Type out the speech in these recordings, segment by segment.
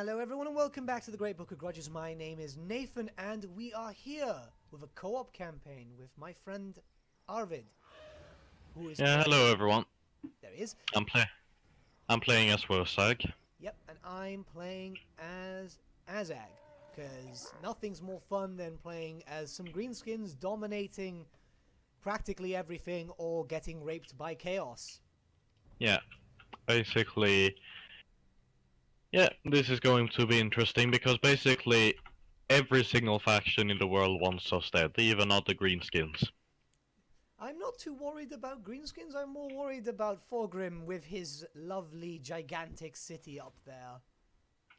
Hello everyone and welcome back to the Great Book of Grudges. My name is Nathan and we are here with a co-op campaign with my friend Arvid. Who is hello everyone. There he is. I'm playing as Wosag. Yep, and I'm playing as Azag. Because nothing's more fun than playing as some Greenskins dominating practically everything or getting raped by chaos. Yeah, basically... Yeah, this is going to be interesting because basically every single faction in the world wants us dead, even not the Greenskins. I'm not too worried about Greenskins, I'm more worried about Thorgrim with his lovely gigantic city up there.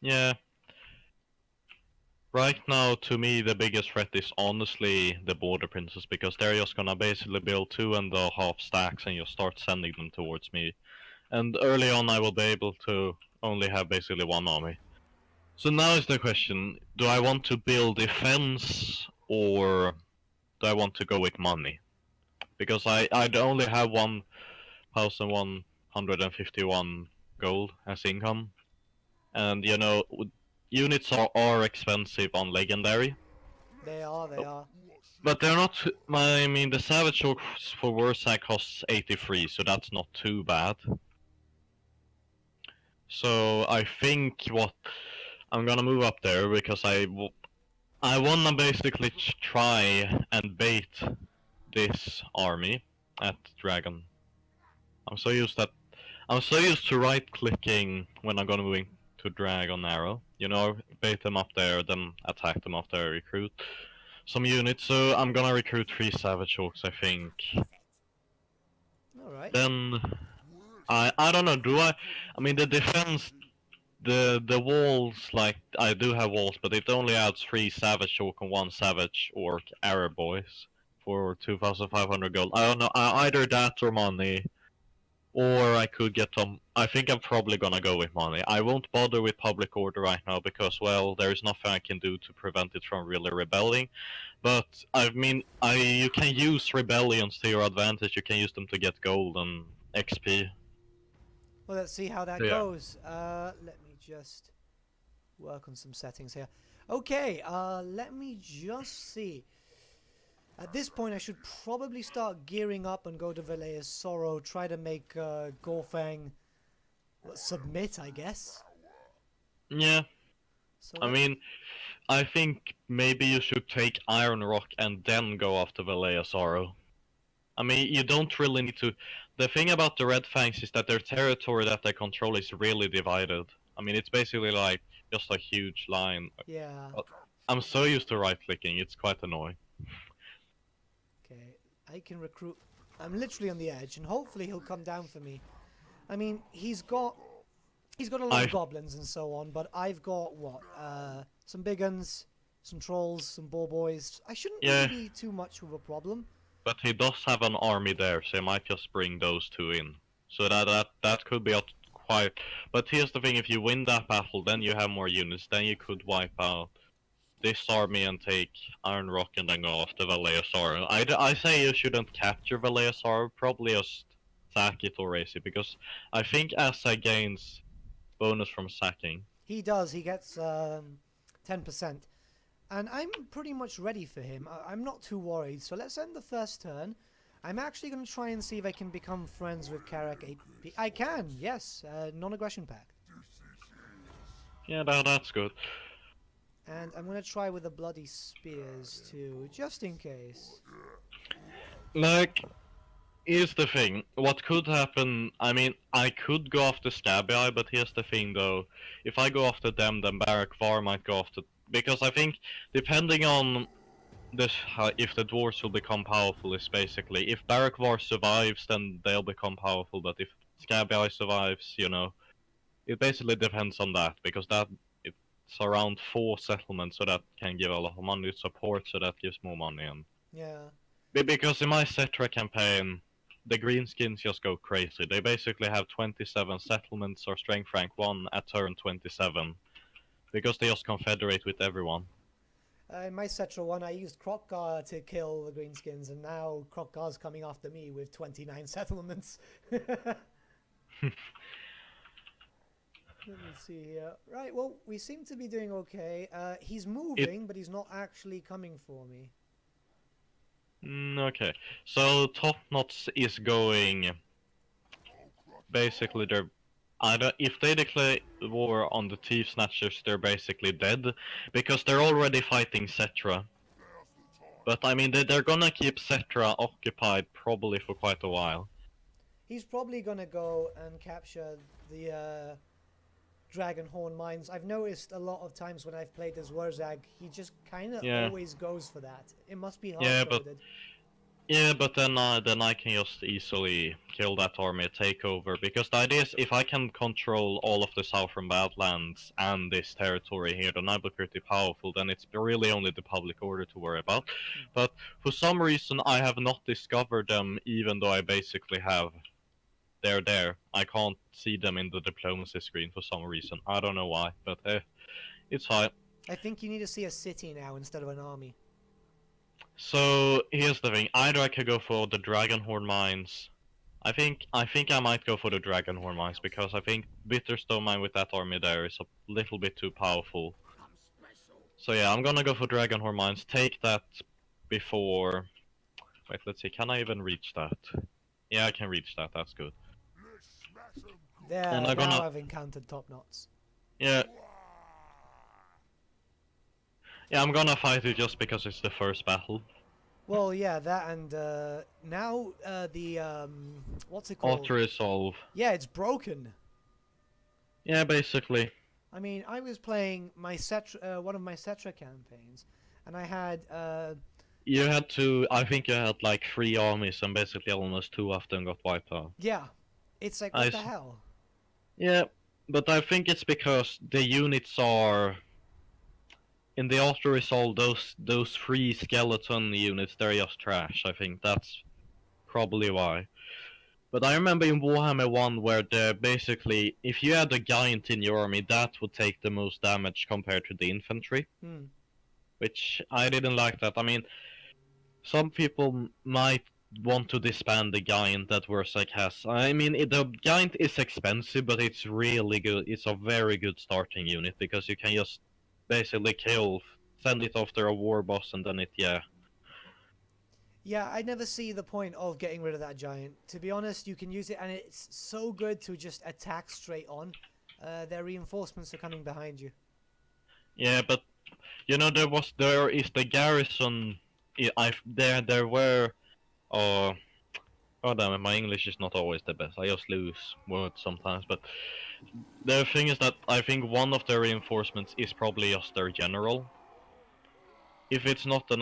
Yeah. Right now, to me, the biggest threat is honestly the Border Princes, because they're just gonna basically build 2.5 stacks and just start sending them towards me. And early on I will be able to only have basically one army. So now is the question, do I want to build defense or do I want to go with money? Because I'd only have 1,151 gold as income. And you know, units are expensive on legendary. They are. But they're not, I mean the Savage Orcs for Warsack costs 83, so that's not too bad. So I think I'm gonna move up there because I wanna basically try and bait this army at Dragon. I'm so used to right clicking when I'm gonna move to Dragon Arrow. You know, bait them up there, then attack them after I recruit some units. So I'm gonna recruit 3 Savage Orcs, I think. Alright. Then I don't know, I mean the defense, the walls, like I do have walls, but it only adds 3 Savage Orc and 1 Savage Orc Arab boys for 2,500 gold. I don't know, either that or money, or I could get some. I think I'm probably gonna go with money. I won't bother with public order right now because, well, there is nothing I can do to prevent it from really rebelling. But I mean, you can use rebellions to your advantage. You can use them to get gold and XP. Well, let's see how that goes. Let me just work on some settings here. Okay, let me just see. At this point, I should probably start gearing up and go to Valea's Sorrow, try to make Gorfang submit, I guess. Yeah. So I mean, I think maybe you should take Iron Rock and then go after Valea's Sorrow. I mean, you don't really need to. The thing about the Red Fangs is that their territory that they control is really divided. I mean, it's basically like just a huge line. yeah. But I'm so used to right-clicking, it's quite annoying. Okay, I can recruit. I'm literally on the edge, and hopefully he'll come down for me. I mean, he's got a lot of goblins and so on, but I've got what? Some big uns, some trolls, some boar boys. I shouldn't really be too much of a problem. But he does have an army there, so he might just bring those 2 in. So that could be quite. But here's the thing: if you win that battle, then you have more units. Then you could wipe out this army and take Iron Rock, and then go after Valea's Sorrow. I say you shouldn't capture Valea's Sorrow. Probably just sack it or raise it, because I think Asa gains bonus from sacking. He does. He gets 10%. And I'm pretty much ready for him. I'm not too worried. So let's end the first turn. I'm actually going to try and see if I can become friends with Karak AP. I can, yes. Non-aggression pact. Yeah, that's good. And I'm going to try with the bloody spears too, just in case. Like, here's the thing. What could happen, I mean, I could go after Scabby, but here's the thing though. If I go after them, then Barak Var might go after... Because I think, depending on this, if the dwarves will become powerful, is basically... If Barak Var survives, then they'll become powerful, but if Scabby survives, you know... It basically depends on that, because it's around 4 settlements, so that can give a lot of money to support, so that gives more money. And yeah. Because in my Cetra campaign, the Greenskins just go crazy. They basically have 27 settlements or strength rank 1 at turn 27. Because they just confederate with everyone. In my Cetra one, I used Krokgar to kill the Greenskins, and now Krokgar's coming after me with 29 settlements. Let me see here. Right, well, we seem to be doing okay. He's moving, but he's not actually coming for me. Okay, so Top Knots is going. Basically, they're either if they declare war on the Thief Snatchers, they're basically dead because they're already fighting Cetra. But I mean, they're gonna keep Cetra occupied probably for quite a while. He's probably gonna go and capture the Dragonhorn mines. I've noticed a lot of times when I've played as Wurzag, he just kind of always goes for that. It must be hard-coded. But then I can just easily kill that army, take over, because the idea is if I can control all of the Southern Badlands and this territory here, then I'll be pretty powerful, then it's really only the public order to worry about. But for some reason I have not discovered them, even though I basically have. They're there. I can't see them in the diplomacy screen for some reason. I don't know why, but it's fine. I think you need to see a city now instead of an army. So here's the thing. Either I could go for the Dragonhorn mines. I think I might go for the Dragonhorn mines because I think Bitterstone mine with that army there is a little bit too powerful. So yeah, I'm gonna go for Dragonhorn mines. Take that before. Wait, let's see. Can I even reach that? Yeah, I can reach that. That's good. There, and now I've encountered Top Knots. Yeah. Yeah, I'm gonna fight it just because it's the first battle. Well, yeah, that and now the what's it called? Auto-resolve. Yeah, it's broken. Yeah, basically. I mean, I was playing my one of my Cetra campaigns, and I had You had to. I think you had like 3 armies, and basically almost 2 of them got wiped out. Yeah, it's like what the hell? Yeah, but I think it's because the units are. In the auto-resolve, those 3 skeleton units, they're just trash. I think that's probably why. But I remember in Warhammer 1 where basically, if you had a giant in your army, that would take the most damage compared to the infantry. Which I didn't like that. I mean, some people might want to disband the giant that Wurzag has. I mean, the giant is expensive, but it's really good. It's a very good starting unit because you can just basically send it after a war boss, and then Yeah, I never see the point of getting rid of that giant. To be honest, you can use it, and it's so good to just attack straight on. Their reinforcements are coming behind you. Yeah, but you know there is the garrison. There were. Oh damn it! My English is not always the best. I just lose words sometimes, but. The thing is that I think one of their reinforcements is probably just their general. If it's not, then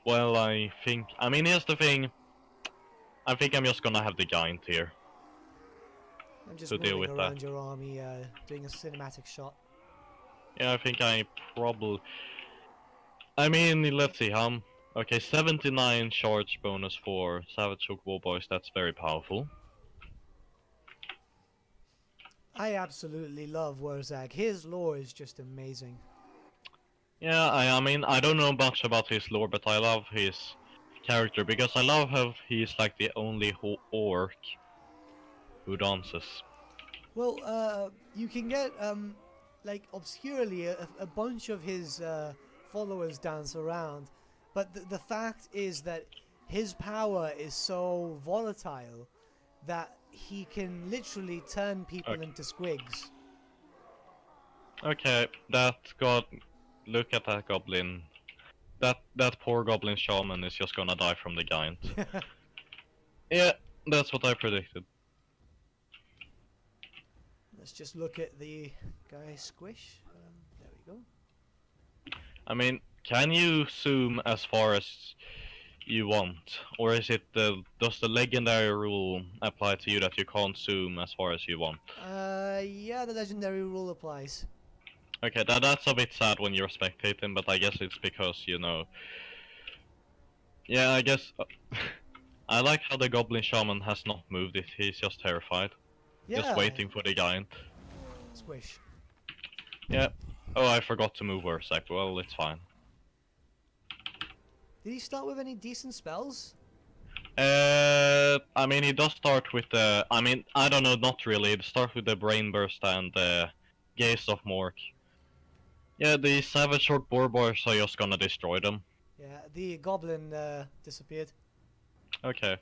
I think... I mean, here's the thing. I think I'm just gonna have the giant here. I'm just moving around your army, doing a cinematic shot. Yeah, I think I probably... I mean, let's see, okay, 79 charge bonus for Savage Hook Warboys, that's very powerful. I absolutely love Wurzag. His lore is just amazing. Yeah, I mean, I don't know much about his lore, but I love his character, because I love how he's like the only orc who dances. Well, you can get, like, obscurely a bunch of his followers dance around, but the fact is that his power is so volatile that he can literally turn people into squigs. Okay, look at that goblin. That poor goblin shaman is just gonna die from the giant. Yeah, that's what I predicted. Let's just look at the guy squish. There we go. I mean, can you zoom as far as you want, or is it does the legendary rule apply to you that you can't zoom as far as you want? Yeah, the legendary rule applies. Okay, that's a bit sad when you're spectating, but I guess it's because, you know... Yeah, I guess... I like how the goblin shaman has not moved it, he's just terrified. Yeah. Just waiting for the giant. Squish. Yeah. Oh, I forgot to move Wurzag. Well, it's fine. Did he start with any decent spells? I mean, he does start with the... I mean, I don't know, not really. It starts with the Brain Burst and Gaze of Mork. Yeah, the Savage Short Boar Boys are just gonna destroy them. Yeah, the goblin disappeared. Okay.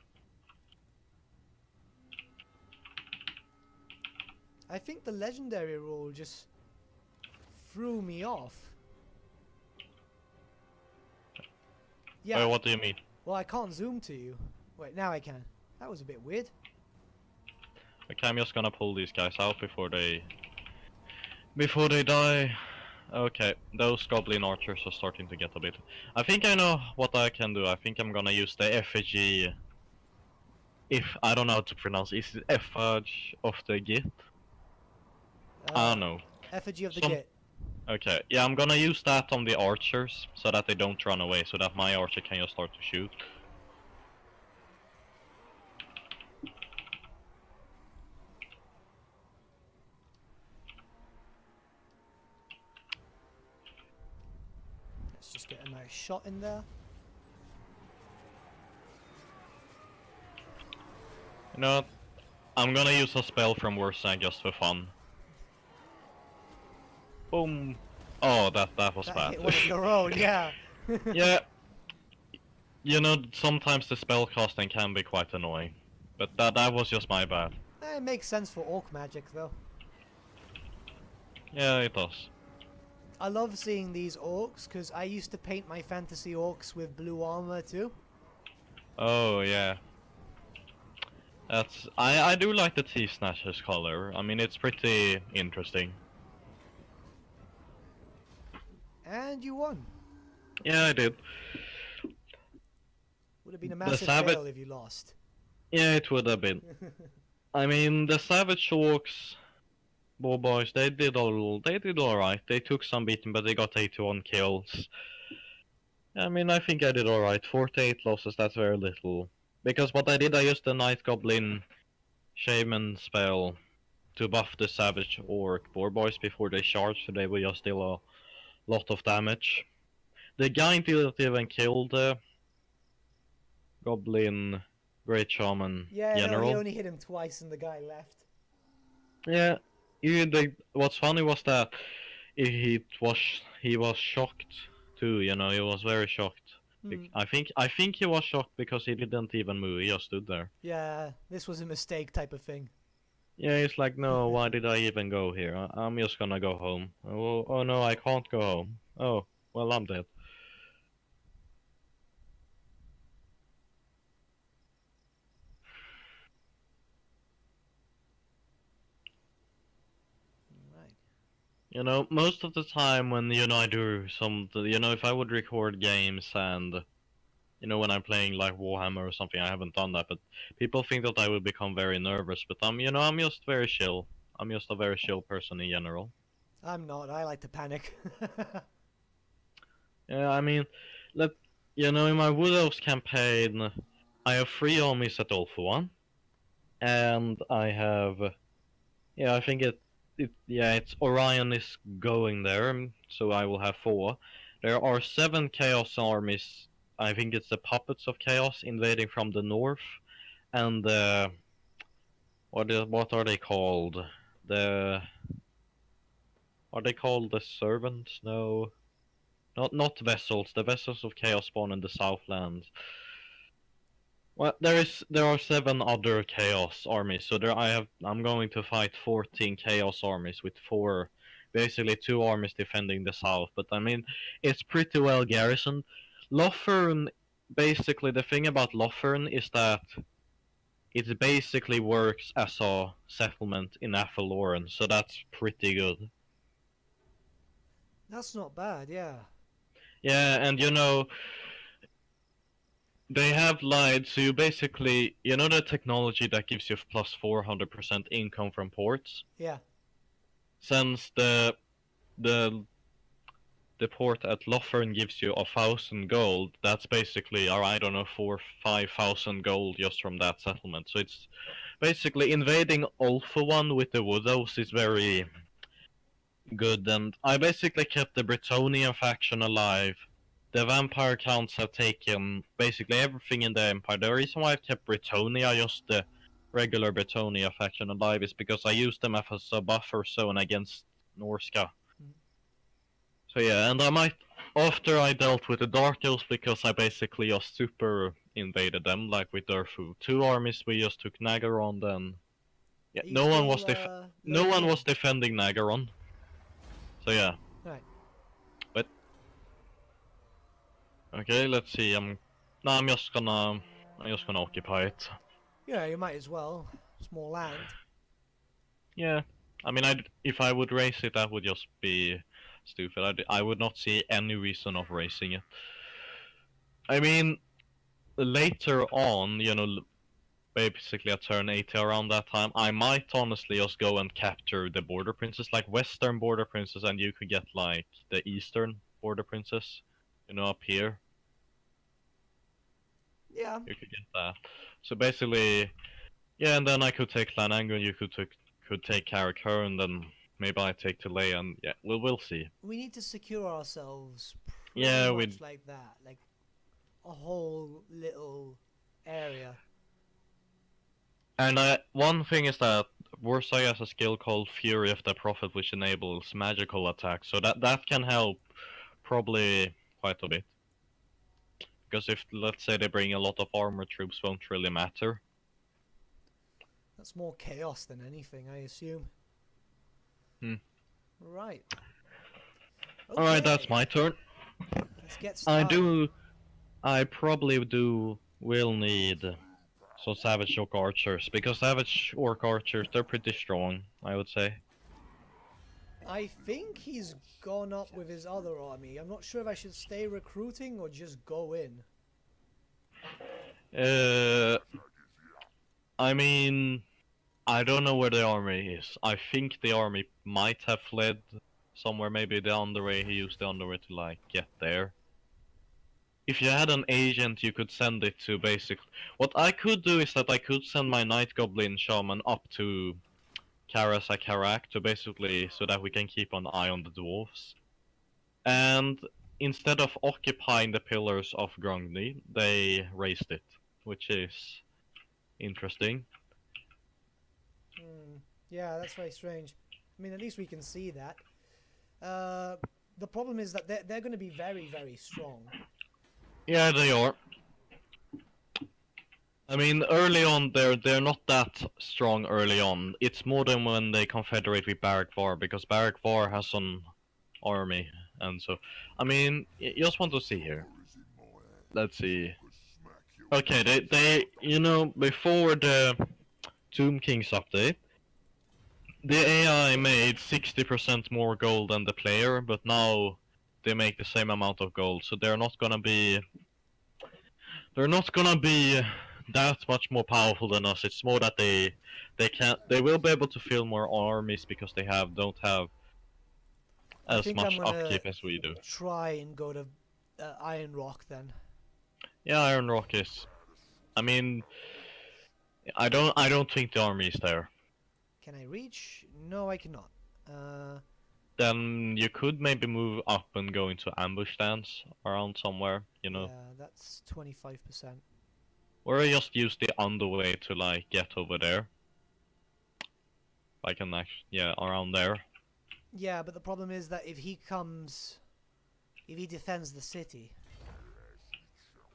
I think the legendary rule just threw me off. Yeah. Wait, what do you mean? Well, I can't zoom to you. Wait, now I can. That was a bit weird. Okay, I'm just gonna pull these guys out before they die. Okay, those goblin archers are starting to get a bit. I think I know what I can do. I think I'm gonna use the effigy. If I don't know how to pronounce it, is it effigy of the Git? I don't know. Effigy of the Git. Okay, yeah, I'm gonna use that on the archers so that they don't run away, so that my archer can just start to shoot. Let's just get a nice shot in there. You know what? I'm gonna use a spell from Warsaw just for fun. Boom! Oh, that was bad. Hit one of your own, yeah. Yeah. You know, sometimes the spell casting can be quite annoying. But that was just my bad. It makes sense for orc magic, though. Yeah, it does. I love seeing these orcs, because I used to paint my fantasy orcs with blue armor, too. Oh, yeah. I do like the Tea Snatchers color. I mean, it's pretty interesting. And you won. Yeah, I did. Would have been a massive fail if you lost. Yeah, it would have been. I mean, the Savage Orcs, boys, they did alright. They took some beating, but they got 81 kills. I mean, I think I did alright. 48 losses, that's very little. Because what I did, I used the Night Goblin Shaman spell to buff the Savage Orc Boar Boys before they charged, so they will just deal a lot of damage. The guy didn't even kill the Goblin Great Shaman General. No, he only hit him twice and the guy left. Yeah, what's funny was that he was shocked too. You know, he was very shocked. I think he was shocked because he didn't even move. He just stood there. Yeah, this was a mistake type of thing. Yeah, he's like, no, why did I even go here? I'm just gonna go home. Oh no, I can't go home. Oh, well, I'm dead. Right. You know, most of the time when, you know, I do some, you know, if I would record games and, you know, when I'm playing like Warhammer or something, I haven't done that, but people think that I will become very nervous, but you know, I'm just very chill. I'm just a very chill person in general. I'm not, I like to panic. Yeah, I mean, you know, in my Wood Elves campaign, I have 3 armies at all for 1, and I have, yeah, I think it's Orion is going there, so I will have 4. There are 7 Chaos armies. I think it's the Puppets of Chaos invading from the north, and what are they called? Are they called the Servants? No, not Vessels. The Vessels of Chaos spawn in the Southlands. Well, there are 7 other Chaos armies, so I'm going to fight 14 Chaos armies with 4, basically 2 armies defending the south. But I mean, it's pretty well garrisoned. Lothern, basically the thing about Lothern is that it basically works as a settlement in Athaloran, so that's pretty good. That's not bad, yeah. Yeah, and you know, they have lied, so you basically, you know the technology that gives you plus 400% income from ports? Yeah. Since the port at Lothern gives you 1,000 gold, that's basically, or I don't know, 4,000-5,000 gold just from that settlement. So it's basically invading Ulthuan with the Wood Elves is very good, and I basically kept the Bretonnian faction alive. The vampire counts have taken basically everything in the empire. The reason why I've kept Bretonnia, just the regular Bretonnia faction alive, is because I used them as a buffer zone against Norska. Mm. So yeah, and I might, after I dealt with the Dark Elves, because I basically just super invaded them, like with their 2 armies, we just took Nagaron, then yeah, Are you no one still, was no loading one in? was defending Nagaron. So yeah. Right. But okay, let's see. No, I'm just gonna occupy it. Yeah, you might as well. Small land. Yeah, I mean, if I would raise it, that would just be stupid. I would not see any reason of raising it. I mean, later on, you know, basically at turn 80 around that time, I might honestly just go and capture the border princess, like Western border princess, and you could get like the Eastern border princess, you know, up here. Yeah. You could get that. So basically, yeah, and then I could take Lanango, you could take Karakur, and then maybe I take Talay, and yeah, we'll see. We need to secure ourselves Yeah, pretty much like that. Like a whole little area. And one thing is that Warsaw has a skill called Fury of the Prophet, which enables magical attacks, so that can help probably quite a bit. Because if, let's say, they bring a lot of armor troops, won't really matter. That's more chaos than anything, I assume. Hmm. Right. Okay. Alright, that's my turn. Let's get started. I probably will need some Savage Orc Archers, because Savage Orc Archers, they're pretty strong, I would say. I think he's gone up with his other army. I'm not sure if I should stay recruiting or just go in. I mean, I don't know where the army is. I think the army might have fled somewhere, maybe the underway. He used the underway to like get there. If you had an agent, you could send it to basically. What I could do is that I could send my Night Goblin Shaman up to Karasakarak to basically so that we can keep an eye on the dwarves. And instead of occupying the pillars of Grungni, they raised it, which is interesting. Yeah, that's very strange. I mean, at least we can see that. The problem is that they're going to be very, very strong. Yeah, they are. I mean, early on, they're not that strong early on. It's more than when they confederate with Barak Var, because Barak Var has an army, and so... I mean, you just want to see here. Let's see. Okay, they you know, before the Tomb Kings update, the AI made 60% more gold than the player, but now they make the same amount of gold, so they're not gonna be that much more powerful than us. It's more that they will be able to fill more armies because they don't have as much upkeep as we do. Try and go to Iron Rock then. Yeah, Iron Rock is. I mean, I don't think the army is there. Can I reach? No, I cannot. Then you could maybe move up and go into ambush stance around somewhere, you know. Yeah, that's 25%. Or I just use the underway to like get over there. I can actually, yeah, around there. Yeah, but the problem is that if he defends the city,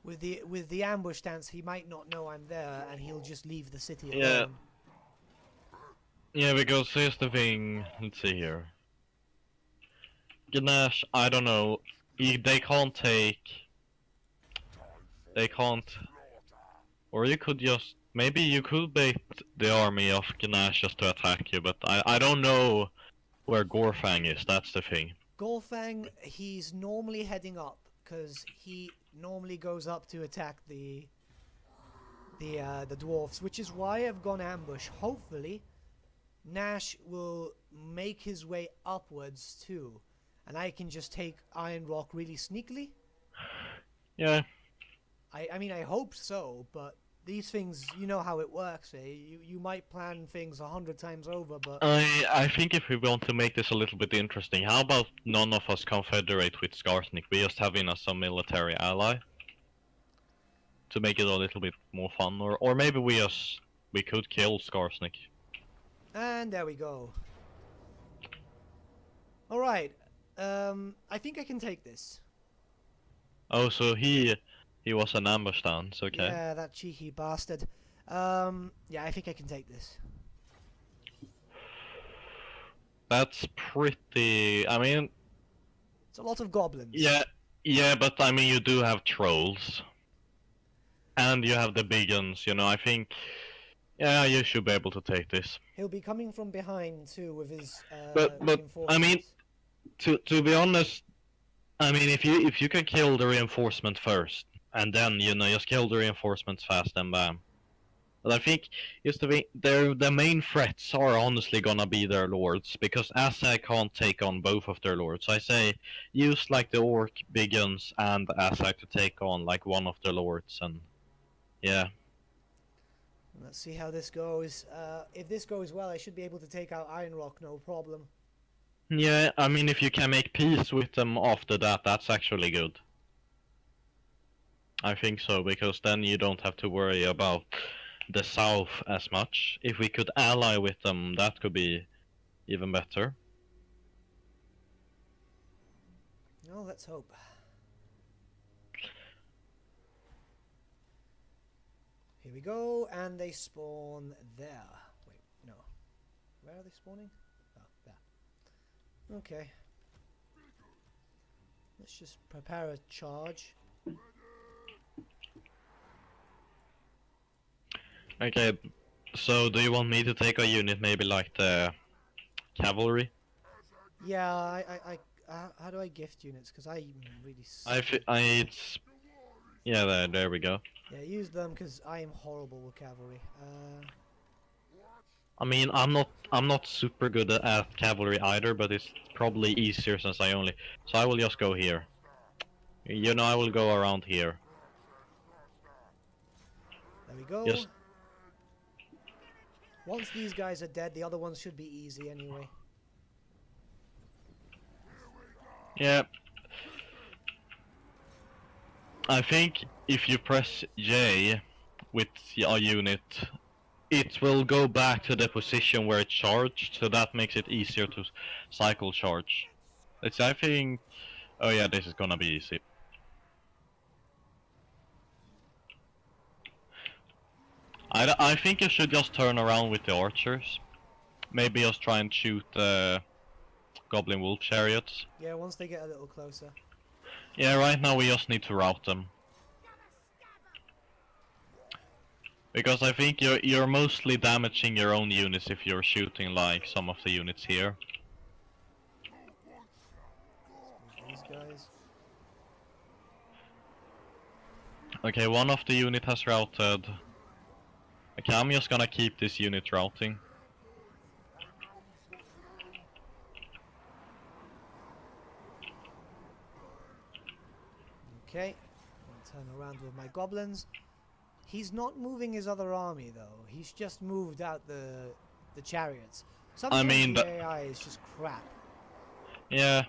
with the ambush stance, he might not know I'm there, and he'll just leave the city alone. Yeah, because here's the thing. Let's see here. Ganesh, I don't know. They can't take. They can't. Or you could just. Maybe you could bait the army of Ganesh just to attack you, but I don't know where Gorfang is. That's the thing. Gorfang, he's normally heading up because he normally goes up to attack the dwarfs, which is why I've gone ambush. Hopefully, Nash will make his way upwards too, and I can just take Iron Rock really sneakily. Yeah. I mean, I hope so, but these things, you know how it works, eh? You might plan things 100 times over, but... I think if we want to make this a little bit interesting, how about none of us confederate with Skarsnik? We just have him as a military ally. To make it a little bit more fun, or maybe we could kill Skarsnik. And there we go. Alright. I think I can take this. Oh, so he was an ambush stance, okay. Yeah, that cheeky bastard. Yeah, I think I can take this. That's pretty... I mean... It's a lot of goblins. Yeah, but I mean you do have trolls. And you have the big guns, you know, I think... Yeah, you should be able to take this. He'll be coming from behind too with his But I mean, to be honest, I mean if you can kill the reinforcement first, and then you know just kill the reinforcements fast and bam. But I think just the main threats are honestly gonna be their lords, because Asa can't take on both of their lords. So I say use like the orc big guns and Asa to take on like one of the lords, and yeah. Let's see how this goes. If this goes well, I should be able to take out Iron Rock, no problem. Yeah, I mean if you can make peace with them after that, that's actually good. I think so, because then you don't have to worry about the south as much. If we could ally with them, that could be even better. No, let's hope. Here we go, and they spawn there. Wait, no. Where are they spawning? Oh, there. Okay. Let's just prepare a charge. Okay, so do you want me to take a unit, maybe like the cavalry? Yeah, how do I gift units? Because I really suck. It's... Yeah, there we go. Yeah, use them because I am horrible with cavalry. I mean, I'm not super good at cavalry either, but it's probably easier since I only... So I will just go here. You know, I will go around here. There we go. Just... Once these guys are dead, the other ones should be easy anyway. Yeah. I think if you press J with a unit, it will go back to the position where it charged, so that makes it easier to cycle charge. It's, I think... Oh yeah, this is gonna be easy. I think you should just turn around with the archers. Maybe just try and shoot goblin wolf chariots. Yeah, once they get a little closer. Yeah, right now we just need to rout them. Because I think you're mostly damaging your own units if you're shooting like some of the units here. These guys. Okay, one of the unit has routed. Okay, I'm just gonna keep this unit routing. Okay, I'll turn around with my goblins. He's not moving his other army though. He's just moved out the chariots. Sometimes the AI is just crap. Yeah,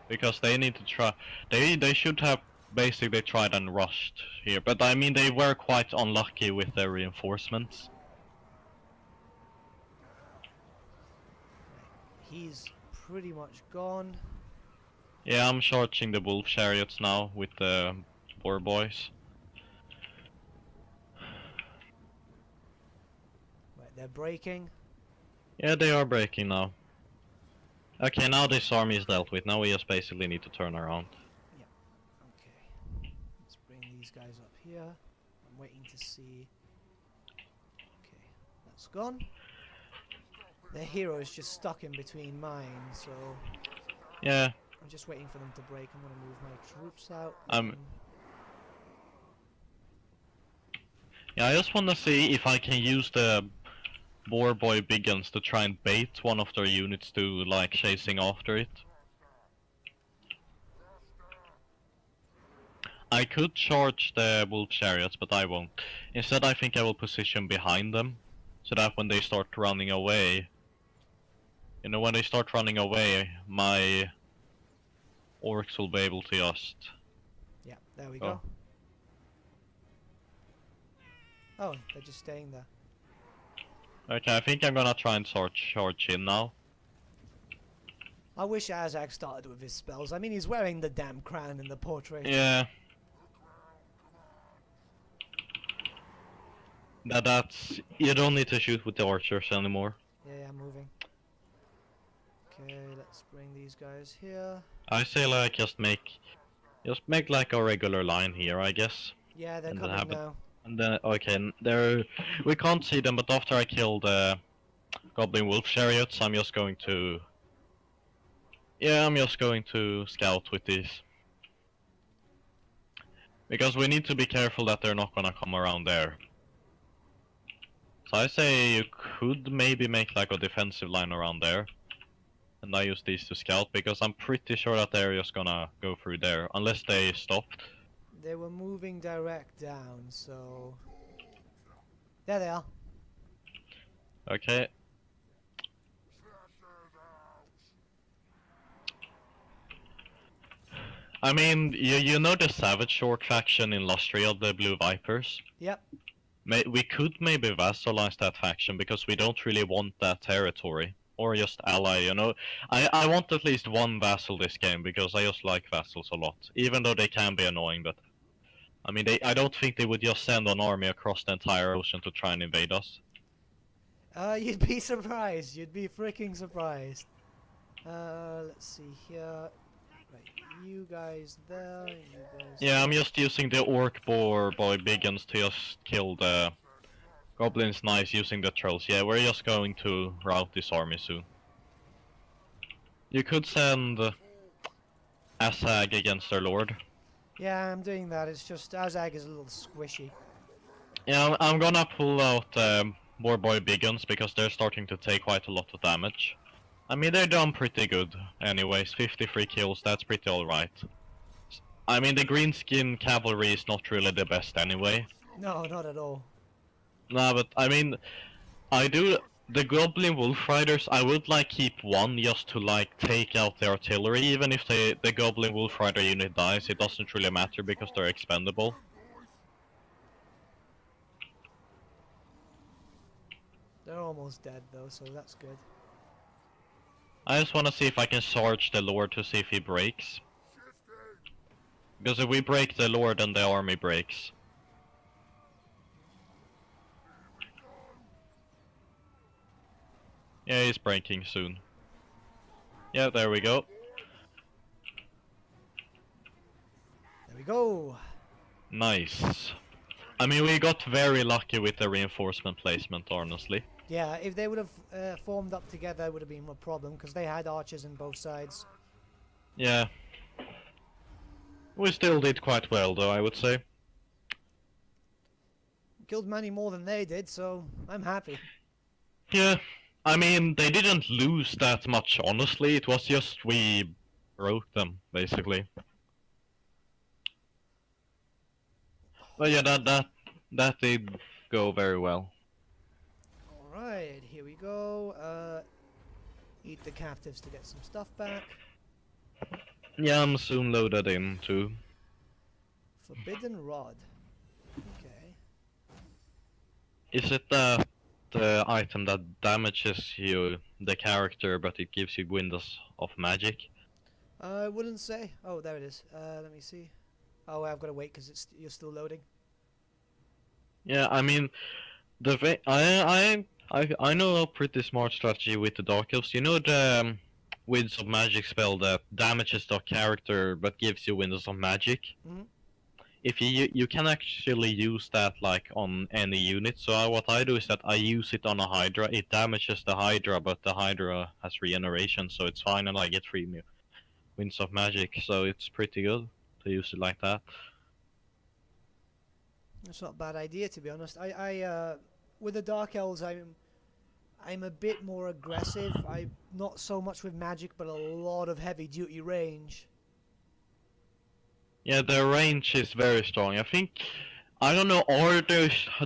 because they need to try. They should have basically tried and rushed here, but I mean they were quite unlucky with their reinforcements. He's pretty much gone. Yeah, I'm charging the wolf chariots now with the boar boys. Right, they're breaking. Yeah, they are breaking now. Okay, now this army is dealt with. Now we just basically need to turn around. Yeah. Okay. Let's bring these guys up here. I'm waiting to see. Okay, that's gone. Their hero is just stuck in between mine, so Yeah. I'm just waiting for them to break. I'm gonna move my troops out. Yeah, I just wanna see if I can use the boar boy big guns to try and bait one of their units to like chasing after it. I could charge the wolf chariots, but I won't. Instead, I think I will position behind them, so that when they start running away, you know, when they start running away, my orcs will be able to just... Yeah, there we go. Oh, they're just staying there. Okay, I think I'm gonna try and charge in now. I wish Azag started with his spells. I mean, he's wearing the damn crown in the portrait. Yeah. That's... You don't need to shoot with the archers anymore. Yeah, I'm moving. Okay, let's bring these guys here. I say like just make like a regular line here, I guess. Yeah, they're coming now. And then okay, there we can't see them, but after I kill the goblin wolf chariots, I'm just going to... Yeah, I'm just going to scout with these. Because we need to be careful that they're not gonna come around there. So I say you could maybe make like a defensive line around there. And I use these to scout, because I'm pretty sure that they're just gonna go through there, unless they stopped. They were moving direct down, so... There they are. Okay. I mean, you know the Savage Orc faction in Lustria, the Blue Vipers? Yep. We could maybe vassalize that faction, because we don't really want that territory. Or just ally, you know? I want at least one vassal this game, because I just like vassals a lot. Even though they can be annoying, but... I mean, I don't think they would just send an army across the entire ocean to try and invade us. You'd be surprised. You'd be freaking surprised. Let's see here. Right, you guys there, you guys Yeah, there. I'm just using the orc boar boy biggins to just kill the goblins nice using the trolls. Yeah, we're just going to rout this army soon. You could send Azag against their lord. Yeah, I'm doing that. It's just Azag is a little squishy. Yeah, I'm gonna pull out boar boy biggins because they're starting to take quite a lot of damage. I mean, they're done pretty good anyways, 53 kills, that's pretty alright. I mean, the greenskin cavalry is not really the best anyway. No, not at all. Nah, but I mean, the goblin wolf riders, I would like keep one just to like take out the artillery, even if the goblin wolf rider unit dies, it doesn't really matter because they're expendable. They're almost dead though, so that's good. I just wanna see if I can charge the lord to see if he breaks. Because if we break the lord, then the army breaks. Yeah, he's breaking soon. Yeah, there we go. There we go. Nice. I mean, we got very lucky with the reinforcement placement, honestly. Yeah, if they would have formed up together, it would have been a problem, because they had archers on both sides. Yeah. We still did quite well, though, I would say. Killed many more than they did, so I'm happy. Yeah. I mean, they didn't lose that much, honestly. It was just we broke them, basically. But yeah, that did go very well. Alright, here we go. Eat the captives to get some stuff back. Yeah, I'm soon loaded in, too. Forbidden Rod. Okay. Is it the item that damages you, the character, but it gives you windows of magic? I wouldn't say. Oh, there it is. Let me see. Oh, I've got to wait because you're still loading. Yeah, I mean, I know a pretty smart strategy with the Dark Elves. You know the Winds of Magic spell that damages the character but gives you Windows of Magic? Mm-hmm. If you can actually use that like on any unit. So what I do is that I use it on a Hydra. It damages the Hydra, but the Hydra has regeneration, so it's fine, and I get 3 Winds of Magic. So it's pretty good to use it like that. It's not a bad idea, to be honest. I with the Dark Elves, I'm a bit more aggressive. I'm not so much with magic, but a lot of heavy duty range. Yeah, their range is very strong. I think, I don't know,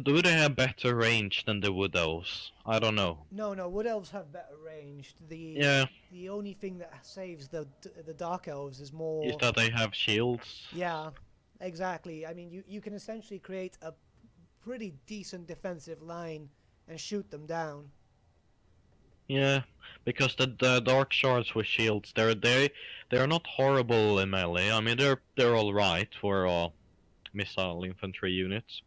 do they have better range than the Wood Elves? I don't know. No, Wood Elves have better range. The only thing that saves the Dark Elves is more... Is that they have shields? Yeah, exactly. I mean, you can essentially create a pretty decent defensive line and shoot them down. Yeah, because the dark shards with shields, they're not horrible in melee. I mean, they're all right for missile infantry units.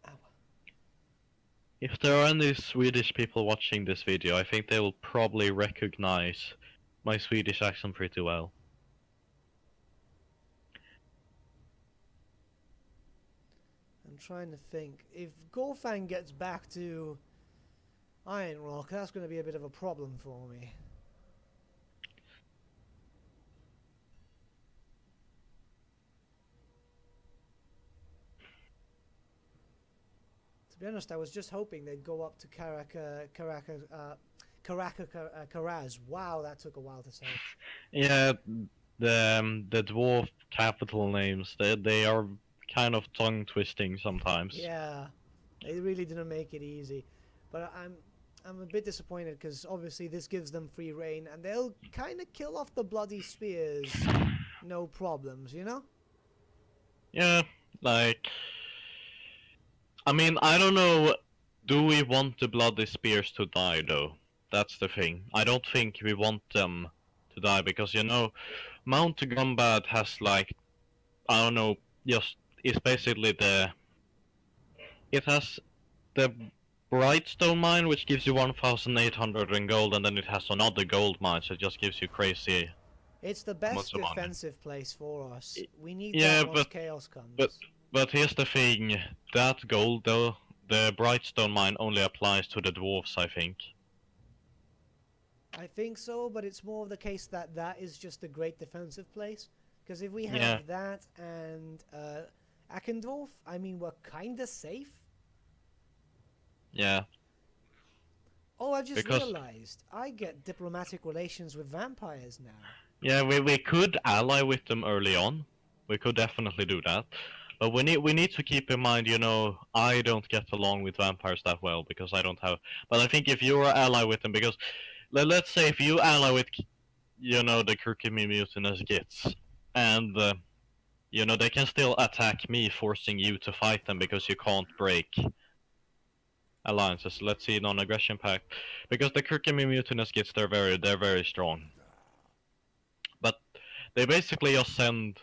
Ow. If there are any Swedish people watching this video, I think they will probably recognize my Swedish accent pretty well. I'm trying to think. If Gorfang gets back to Iron Rock, that's going to be a bit of a problem for me. To be honest, I was just hoping they'd go up to Karaz. Wow, that took a while to say. Yeah, the dwarf capital names, they are kind of tongue twisting sometimes. Yeah, they really didn't make it easy. But I'm a bit disappointed because obviously this gives them free reign and they'll kind of kill off the bloody spears, no problems, you know? Yeah, like, I mean, I don't know, do we want the bloody spears to die though? That's the thing. I don't think we want them to die because, you know, Mount Gumbad has like, I don't know, just, it's basically it has the Brightstone mine, which gives you 1,800 in gold, and then it has another gold mine, so it just gives you crazy. It's the best Money. defensive place for us. We need Yeah, that once chaos comes. But here's the thing, that gold though, the Brightstone mine only applies to the dwarves, I think. I think so, but it's more of the case that that is just a great defensive place. Because if we have that and Akendorf, I mean, we're kinda safe. Yeah. Oh, I just realized I get diplomatic relations with vampires now. Yeah, we could ally with them early on. We could definitely do that. But we need to keep in mind, you know, I don't get along with vampires that well because I don't have. But I think if you are ally with them, because let's say if you ally with, you know, the Kurkimi mutinous gits, and you know, they can still attack me, forcing you to fight them because you can't break alliances. Let's see, non-aggression pact, because the Kurkimi mutinous gits, they're very strong. But they basically just send.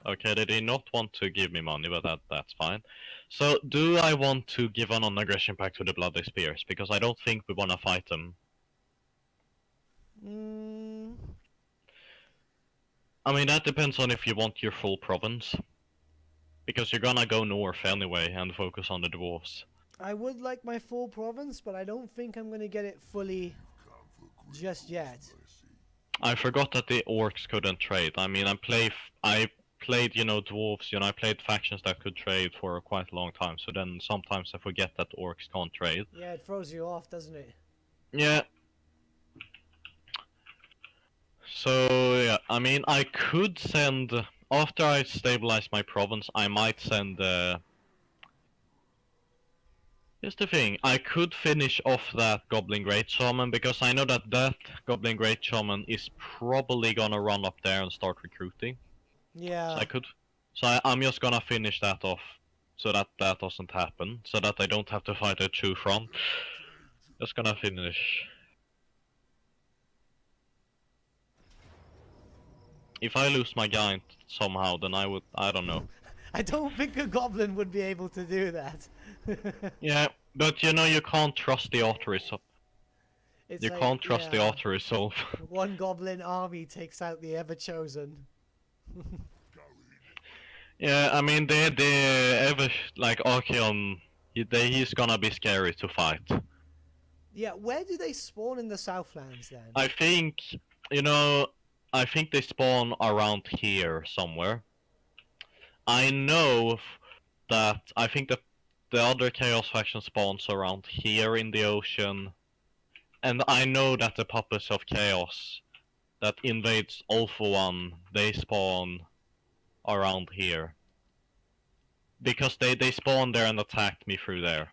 Okay, they did not want to give me money, but that's fine. So, do I want to give a non-aggression pact to the Bloody Spears? Because I don't think we want to fight them. I mean, that depends on if you want your full province. Because you're gonna go north anyway and focus on the dwarves. I would like my full province, but I don't think I'm gonna get it fully just yet. I forgot that the orcs couldn't trade. I mean, I played, you know, dwarves, you know, I played factions that could trade for quite a long time, so then sometimes I forget that orcs can't trade. Yeah, it throws you off, doesn't it? Yeah. So, yeah, I mean, I could send, after I stabilize my province, I might send, here's the thing, I could finish off that Goblin Great Shaman, because I know that Goblin Great Shaman is probably gonna run up there and start recruiting. Yeah. So I'm just gonna finish that off, so that doesn't happen, so that I don't have to fight a true front. Just gonna finish. If I lose my giant somehow, then I don't know. I don't think a goblin would be able to do that. Yeah, but you know, you can't trust the otter resolve. You can't trust the otter resolve. One goblin army takes out the Ever-Chosen. Yeah, I mean, like Archeon, he's gonna be scary to fight. Yeah, where do they spawn in the Southlands then? I think, you know, I think they spawn around here somewhere. I know that, I think that the other Chaos faction spawns around here in the ocean. And I know that the Puppets of Chaos that invades Alpha 1, they spawn around here. Because they spawned there and attacked me through there.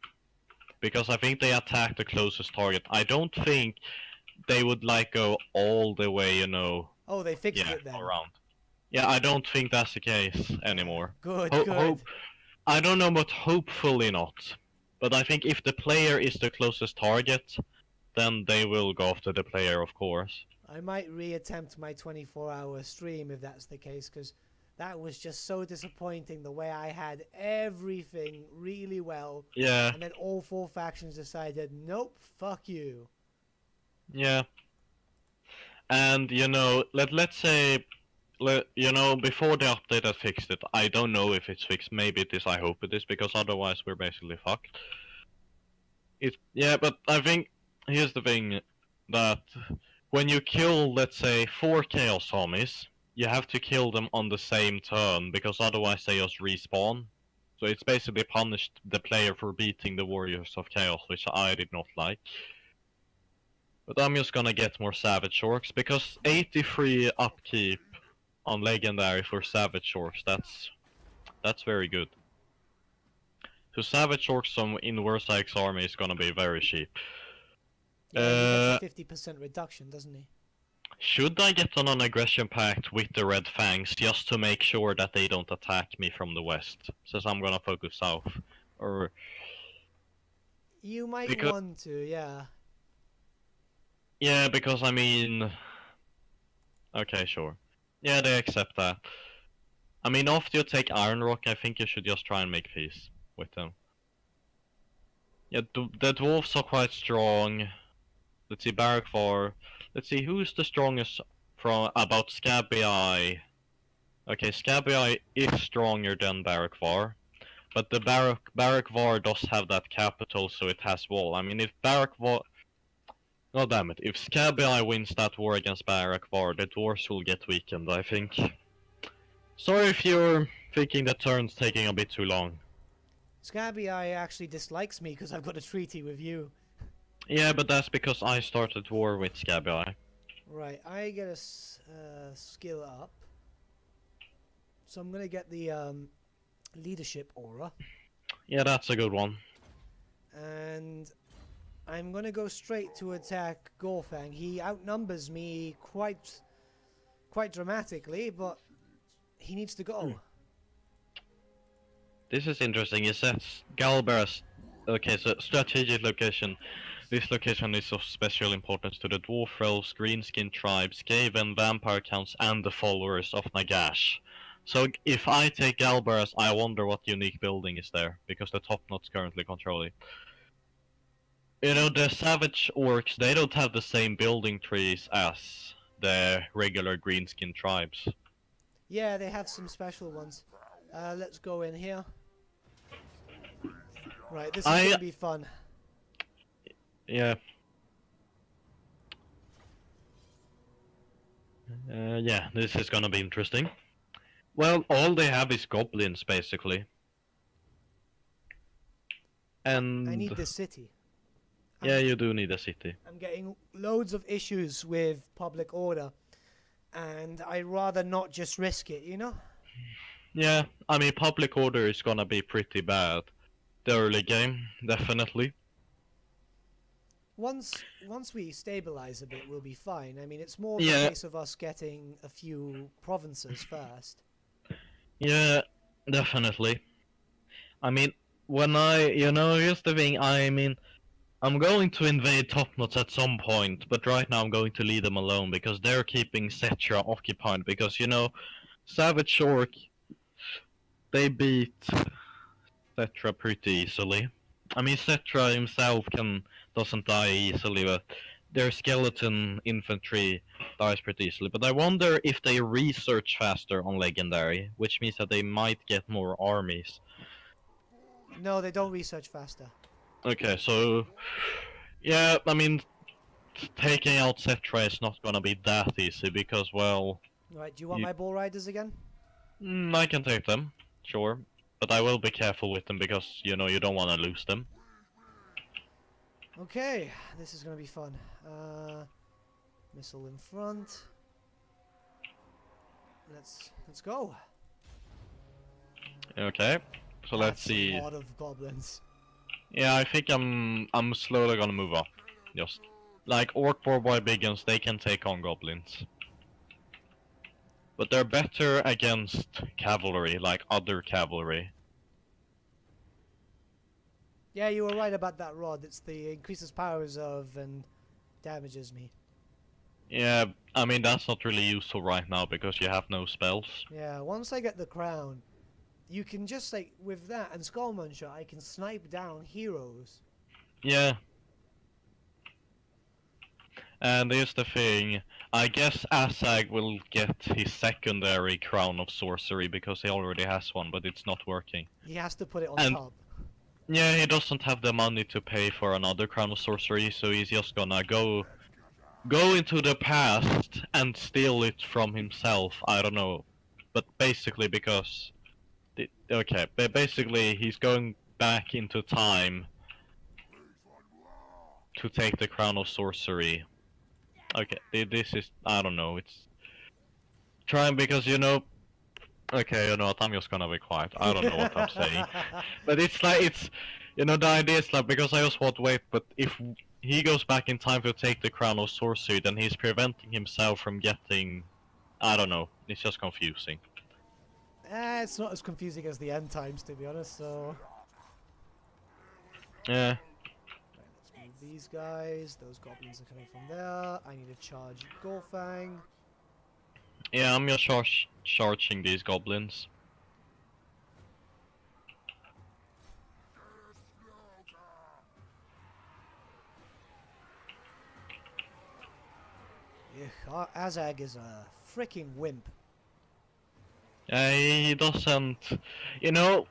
Because I think they attacked the closest target. I don't think they would like go all the way, you know. Oh, they fixed it then. Around. Yeah, I don't think that's the case anymore. Good, good. I don't know, but hopefully not. But I think if the player is the closest target, then they will go after the player, of course. I might re-attempt my 24-hour stream if that's the case, because that was just so disappointing the way I had everything really well. Yeah. And then all 4 factions decided, nope, fuck you. Yeah. And, you know, let's say, you know, before the update has fixed it, I don't know if it's fixed, maybe it is, I hope it is, because otherwise we're basically fucked. Yeah, but I think, here's the thing, that when you kill, let's say, 4 Chaos Armies, you have to kill them on the same turn, because otherwise they just respawn. So it's basically punished the player for beating the Warriors of Chaos, which I did not like. But I'm just gonna get more Savage Orcs, because 83 upkeep on Legendary for Savage Orcs, that's very good. So Savage Orcs in Versailles army is gonna be very cheap. Yeah, he gets a 50% reduction, doesn't he? Should I get on an aggression pact with the Red Fangs just to make sure that they don't attack me from the west, since I'm gonna focus south? Or you might want to, yeah. Yeah, because I mean, okay, sure. Yeah, they accept that. I mean, after you take Iron Rock, I think you should just try and make peace with them. Yeah, the dwarves are quite strong. Let's see, Barrack 4. Let's see, who's the strongest from about Scabby Eye? Okay, Scabby Eye is stronger than Barrack 4. But the Barrack Var does have that capital, so it has wall. I mean, if Barrack Var... Oh, damn it. If Scabby Eye wins that war against Barrack Var, the dwarves will get weakened, I think. Sorry if you're thinking the turn's taking a bit too long. Scabby Eye actually dislikes me because I've got a treaty with you. Yeah, but that's because I started war with Scabby Eye. Right, I get a skill up. So I'm gonna get the leadership aura. Yeah, that's a good one. And I'm gonna go straight to attack Gorfang. He outnumbers me quite dramatically, but he needs to go. This is interesting. It sets Galbar's... Okay, so strategic location. This location is of special importance to the Dwarf Elves, Greenskin tribes, Skaven, Vampire Counts, and the followers of Nagash. So if I take Galbar's, I wonder what unique building is there, because the top knot's currently controlling. You know, the Savage Orcs, they don't have the same building trees as the regular Greenskin tribes. Yeah, they have some special ones. Let's go in here. Right, this is gonna be fun. Yeah. Yeah, this is gonna be interesting. Well, all they have is goblins, basically. And... I need the city. Yeah, you do need a city. I'm getting loads of issues with public order, and I'd rather not just risk it, you know? Yeah, I mean, public order is gonna be pretty bad. The early game, definitely. Once we stabilize a bit, we'll be fine. I mean, it's more of a case of us getting a few provinces first. Yeah, definitely. I mean, when here's the thing, I mean, I'm going to invade Topknots at some point, but right now I'm going to leave them alone, because they're keeping Cetra occupied, because, you know, Savage Orc, they beat Cetra pretty easily. I mean, Cetra himself doesn't die easily, but their skeleton infantry dies pretty easily. But I wonder if they research faster on Legendary, which means that they might get more armies. No, they don't research faster. Okay, so... Yeah, I mean, taking out Cetra is not gonna be that easy, because, well... Right, do you want my Bull Riders again? I can take them, sure. But I will be careful with them, because, you know, you don't want to lose them. Okay, this is gonna be fun. Missile in front. Let's go. Okay, so let's see. A lot of goblins. Yeah, I think I'm slowly gonna move up. Just like Orc Boy Biggins, they can take on goblins. But they're better against cavalry, like other cavalry. Yeah, you were right about that rod. It's the increases powers of and damages me. Yeah, I mean that's not really useful right now because you have no spells. Yeah, once I get the crown, you can just like with that and Skullmuncher, I can snipe down heroes. Yeah. And here's the thing, I guess Asag will get his secondary crown of sorcery because he already has one, but it's not working. He has to put it on And top. yeah, he doesn't have the money to pay for another crown of sorcery, so he's just gonna go into the past and steal it from himself. I don't know, but basically because basically he's going back into time to take the crown of sorcery. Okay, this is, I don't know, it's trying because okay, you know what, I'm just gonna be quiet. I don't know what I'm saying. But it's like, the idea is like, because I just want to wait, but if he goes back in time to take the crown of sorcery, then he's preventing himself from getting, I don't know, it's just confusing. It's not as confusing as the end times, to be honest, so... Yeah. Right, let's move these guys. Those goblins are coming from there. I need to charge Gorfang. Yeah, I'm just charging these goblins. Ugh, Azag is a freaking wimp. He doesn't...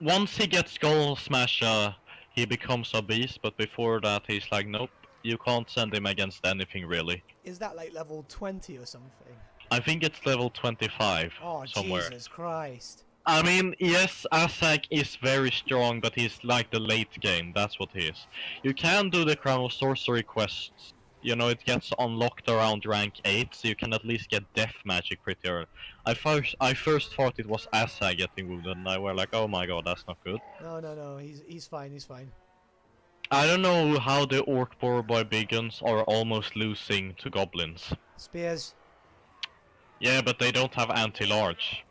once he gets Skull Smasher, he becomes a beast, but before that he's like, nope, you can't send him against anything, really. Is that like level 20 or something? I think it's level 25, oh, somewhere. Jesus Christ. I mean, yes, Asag is very strong, but he's like the late game, that's what he is. You can do the Crown of Sorcery quests. It gets unlocked around rank 8, so you can at least get death magic pretty early. I first thought it was Asag getting wounded, and I were like, oh my god, that's not good. No, he's fine, he's fine. I don't know how the Orc Boar Boy Biggins are almost losing to goblins. Spears. Yeah, but they don't have anti-large.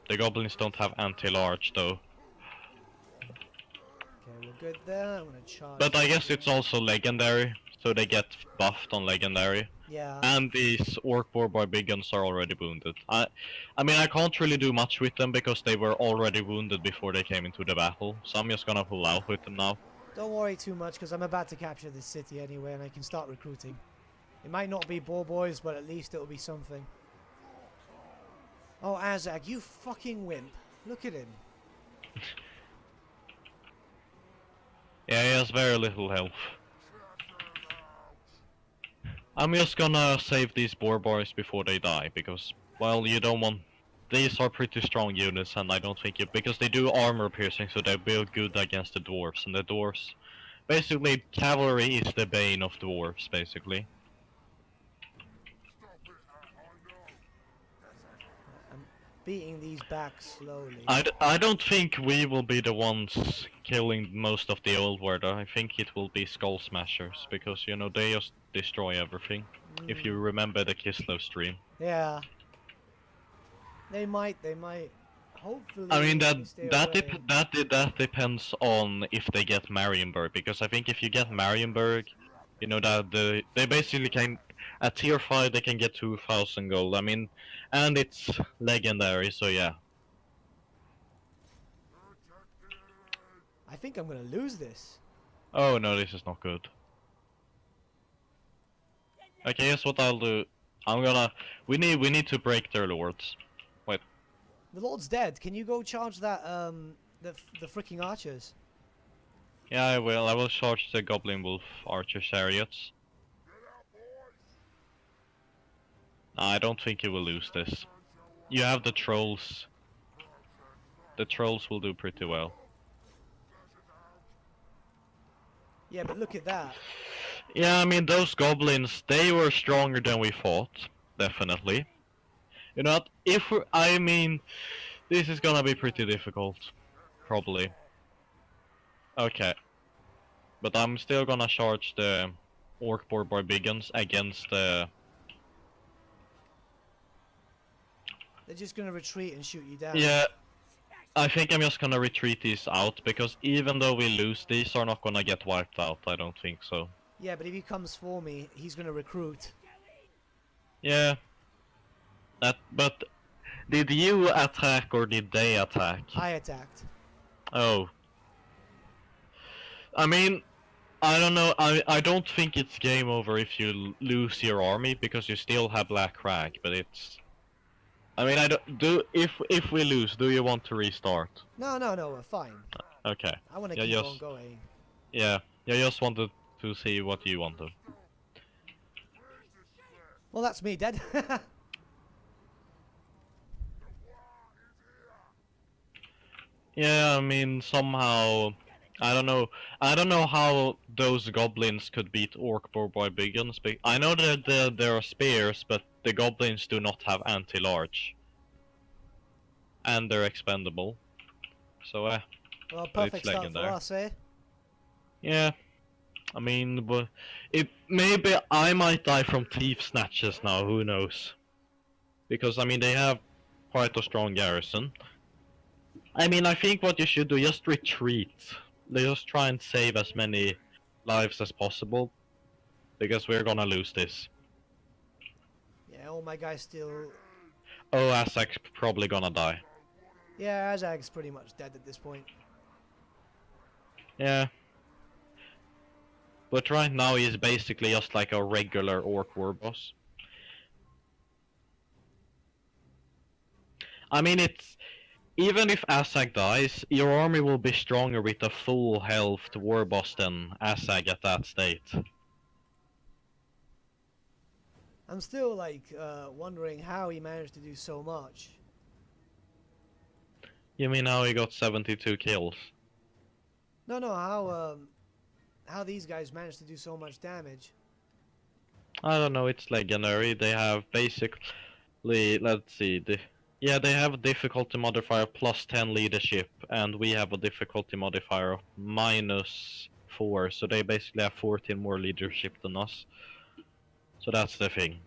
The goblins don't have anti-large, though. Okay, we're good there. I'm gonna charge. But I guess it's also legendary, so they get buffed on legendary. Yeah. And these Orc Boar Boy Biggins are already wounded. I mean, I can't really do much with them because they were already wounded before they came into the battle, so I'm just gonna pull out with them now. Don't worry too much, because I'm about to capture this city anyway, and I can start recruiting. It might not be Boar Boys, but at least it'll be something. Oh, Azag, you fucking wimp. Look at him. Yeah, he has very little health. I'm just gonna save these Boar Boys before they die, because, well, you don't want... These are pretty strong units, and I don't think because they do armor piercing, so they build good against the dwarves, and the dwarves... Basically, cavalry is the bane of dwarves, basically. Beating these back slowly. I don't think we will be the ones killing most of the old world. I think it will be Skull Smashers, because, they just destroy everything. If you remember the Kislev stream. Yeah. They might. Hopefully. I mean, that depends on if they get Marienburg, because I think if you get Marienburg, that they basically can... At tier 5 they can get 2,000 gold, I mean, and it's legendary, so yeah. I think I'm gonna lose this. Oh no, this is not good. Okay, here's what I'll do. We need to break their lords. Wait. The Lord's dead. Can you go charge that, the freaking archers? Yeah, I will. I will charge the Goblin Wolf archer chariots. I don't think you will lose this. You have the trolls. The trolls will do pretty well. Yeah, but look at that. Yeah, I mean, those goblins, they were stronger than we thought. Definitely. You know what? I mean, this is gonna be pretty difficult. Probably. Okay. But I'm still gonna charge the Orc Boar Boy Biggins against the... They're just gonna retreat and shoot you down. Yeah. I think I'm just gonna retreat these out, because even though we lose, these are not gonna get wiped out, I don't think so. Yeah, but if he comes for me, he's gonna recruit. Yeah. But did you attack or did they attack? I attacked. Oh. I mean, I don't know, I don't think it's game over if you lose your army, because you still have Black Crag, but it's... I mean, if we lose, do you want to restart? No, we're fine. Okay. I want to keep on going. Yeah, I just wanted to see what you want to. Well, that's me dead. Yeah, I mean, somehow... I don't know how those goblins could beat orc barbarian guns. I know that there are spears, but the goblins do not have anti-large. And they're expendable. So, well, perfect start for legendary. us, eh? Yeah. I mean, but maybe I might die from thief snatches now, who knows? Because, I mean, they have quite a strong garrison. I mean, I think what you should do, just retreat. Just try and save as many lives as possible, because we're gonna lose this. Yeah, all my guys still... Oh, Azak's probably gonna die. Yeah, Azag's pretty much dead at this point. Yeah. But right now he's basically just like a regular orc war boss. I mean, it's... Even if Azag dies, your army will be stronger with a full health war boss than Azag at that state. I'm still, like, wondering how he managed to do so much. You mean how he got 72 kills? No, how these guys managed to do so much damage. I don't know, it's legendary. They have basically, let's see, yeah, they have a difficulty modifier plus 10 leadership, and we have a difficulty modifier of -4, so they basically have 14 more leadership than us. So that's the thing.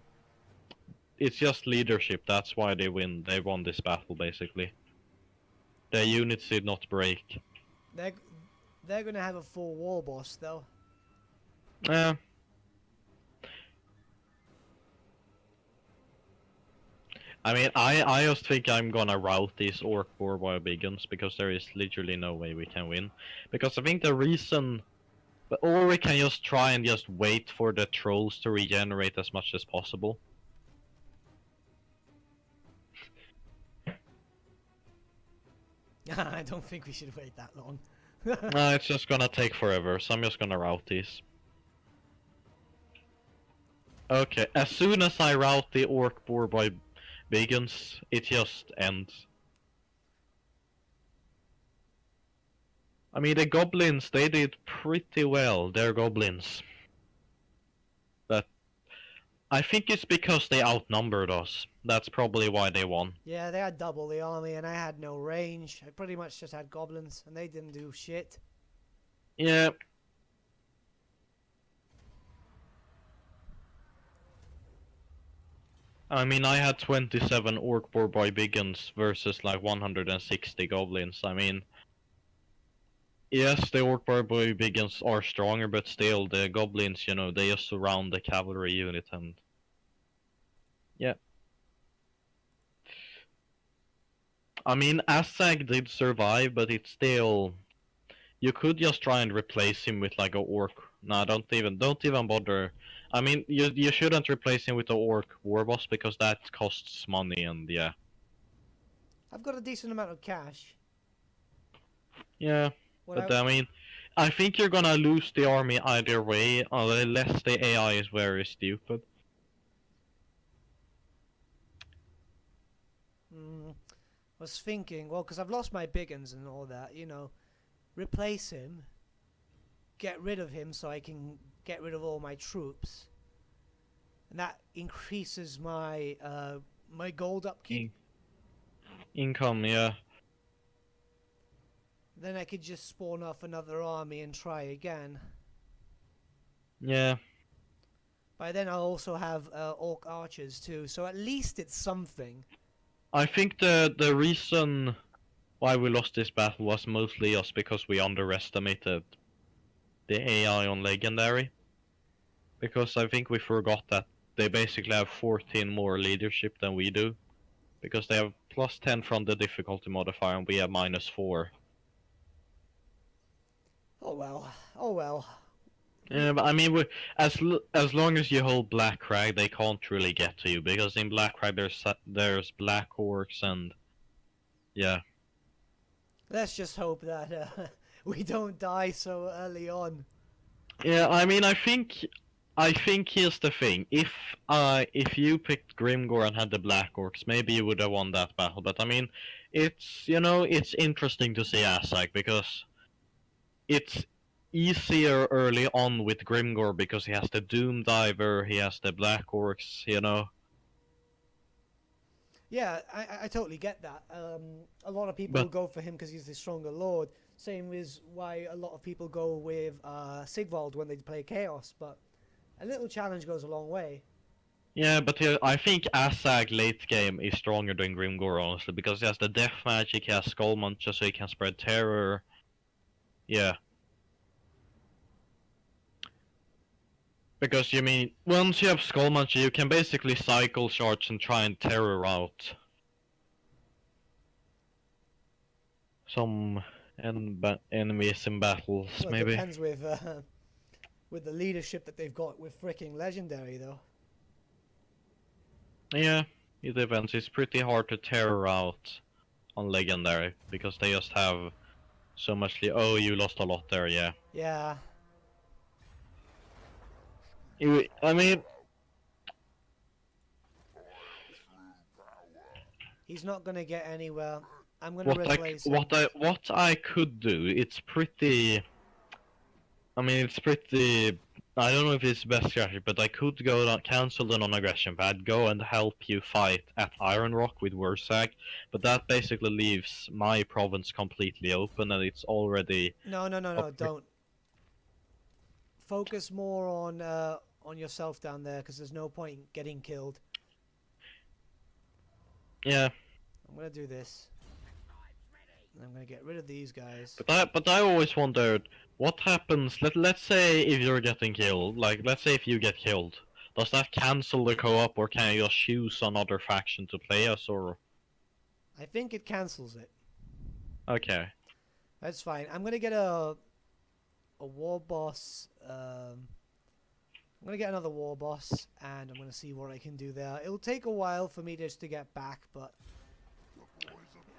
It's just leadership, that's why they win. They won this battle, basically. Their units did not break. They're gonna have a full war boss, though. Yeah. I mean, I just think I'm gonna rout these orc barbarians, because there is literally no way we can win. Because I think the reason... Or we can just try and just wait for the trolls to regenerate as much as possible. I don't think we should wait that long. No, it's just gonna take forever, so I'm just gonna rout these. Okay, as soon as I rout the orc barbarians, it just ends. I mean, the goblins, they did pretty well. They're goblins. But I think it's because they outnumbered us. That's probably why they won. Yeah, they had double the army and I had no range. I pretty much just had goblins and they didn't do shit. Yeah. I mean, I had 27 orc barbarians versus like 160 goblins. I mean... Yes, the orc barbarians are stronger, but still, the goblins, you know, they just surround the cavalry unit and... Yeah. I mean, Azag did survive, but it's still... You could just try and replace him with like a orc. Nah, don't even bother. I mean, you shouldn't replace him with the orc war boss, because that costs money and yeah. I've got a decent amount of cash. Yeah. But I mean, I think you're gonna lose the army either way, unless the AI is very stupid. I was thinking, well, because I've lost my biggins and all that, you know, replace him, get rid of him so I can get rid of all my troops, and that increases my my gold upkeep. Income, yeah. Then I could just spawn off another army and try again. Yeah. By then I'll also have orc archers too, so at least it's something. I think the reason why we lost this battle was mostly just because we underestimated the AI on Legendary. Because I think we forgot that they basically have 14 more leadership than we do. Because they have plus 10 from the difficulty modifier and we have minus 4. Oh well. Oh well. Yeah, but I mean, as long as you hold Black Crag, they can't really get to you. Because in Black Crag there's Black Orcs and... Yeah. Let's just hope that we don't die so early on. Yeah, I mean, I think here's the thing. If you picked Grimgore and had the Black Orcs, maybe you would have won that battle. But I mean, it's it's interesting to see Azag because it's easier early on with Grimgore because he has the Doom Diver, he has the Black Orcs, Yeah, I totally get that. A lot of people go for him because he's the stronger lord. Same is why a lot of people go with Sigvald when they play Chaos, but a little challenge goes a long way. Yeah, but I think Azag late game is stronger than Grimgore, honestly, because he has the Death Magic, he has Skullmuncher, so he can spread terror. Yeah. Because, once you have Skullmuncher, you can basically cycle charge and try and terror out some enemies in battles, Well, maybe. It depends with the leadership that they've got with fricking Legendary, though. Yeah, it depends. It's pretty hard to terror out on Legendary, because they just have so much... Oh, you lost a lot there, yeah. Yeah. I mean... He's not gonna get anywhere. I'm gonna replace him. What I could do, it's pretty... I mean, it's pretty... I don't know if it's the best strategy, but I could go down, cancel the non-aggression pad, go and help you fight at Iron Rock with Wurzag, but that basically leaves my province completely open and it's already... No, don't. Focus more on yourself down there, because there's no point in getting killed. Yeah. I'm gonna do this. I'm gonna get rid of these guys. But I always wondered, what happens, let's say if you're getting killed, let's say if you get killed, does that cancel the co-op or can you just choose another faction to play as, or? I think it cancels it. Okay. That's fine. I'm gonna get a war boss, I'm gonna get another war boss, and I'm gonna see what I can do there. It'll take a while for me just to get back, but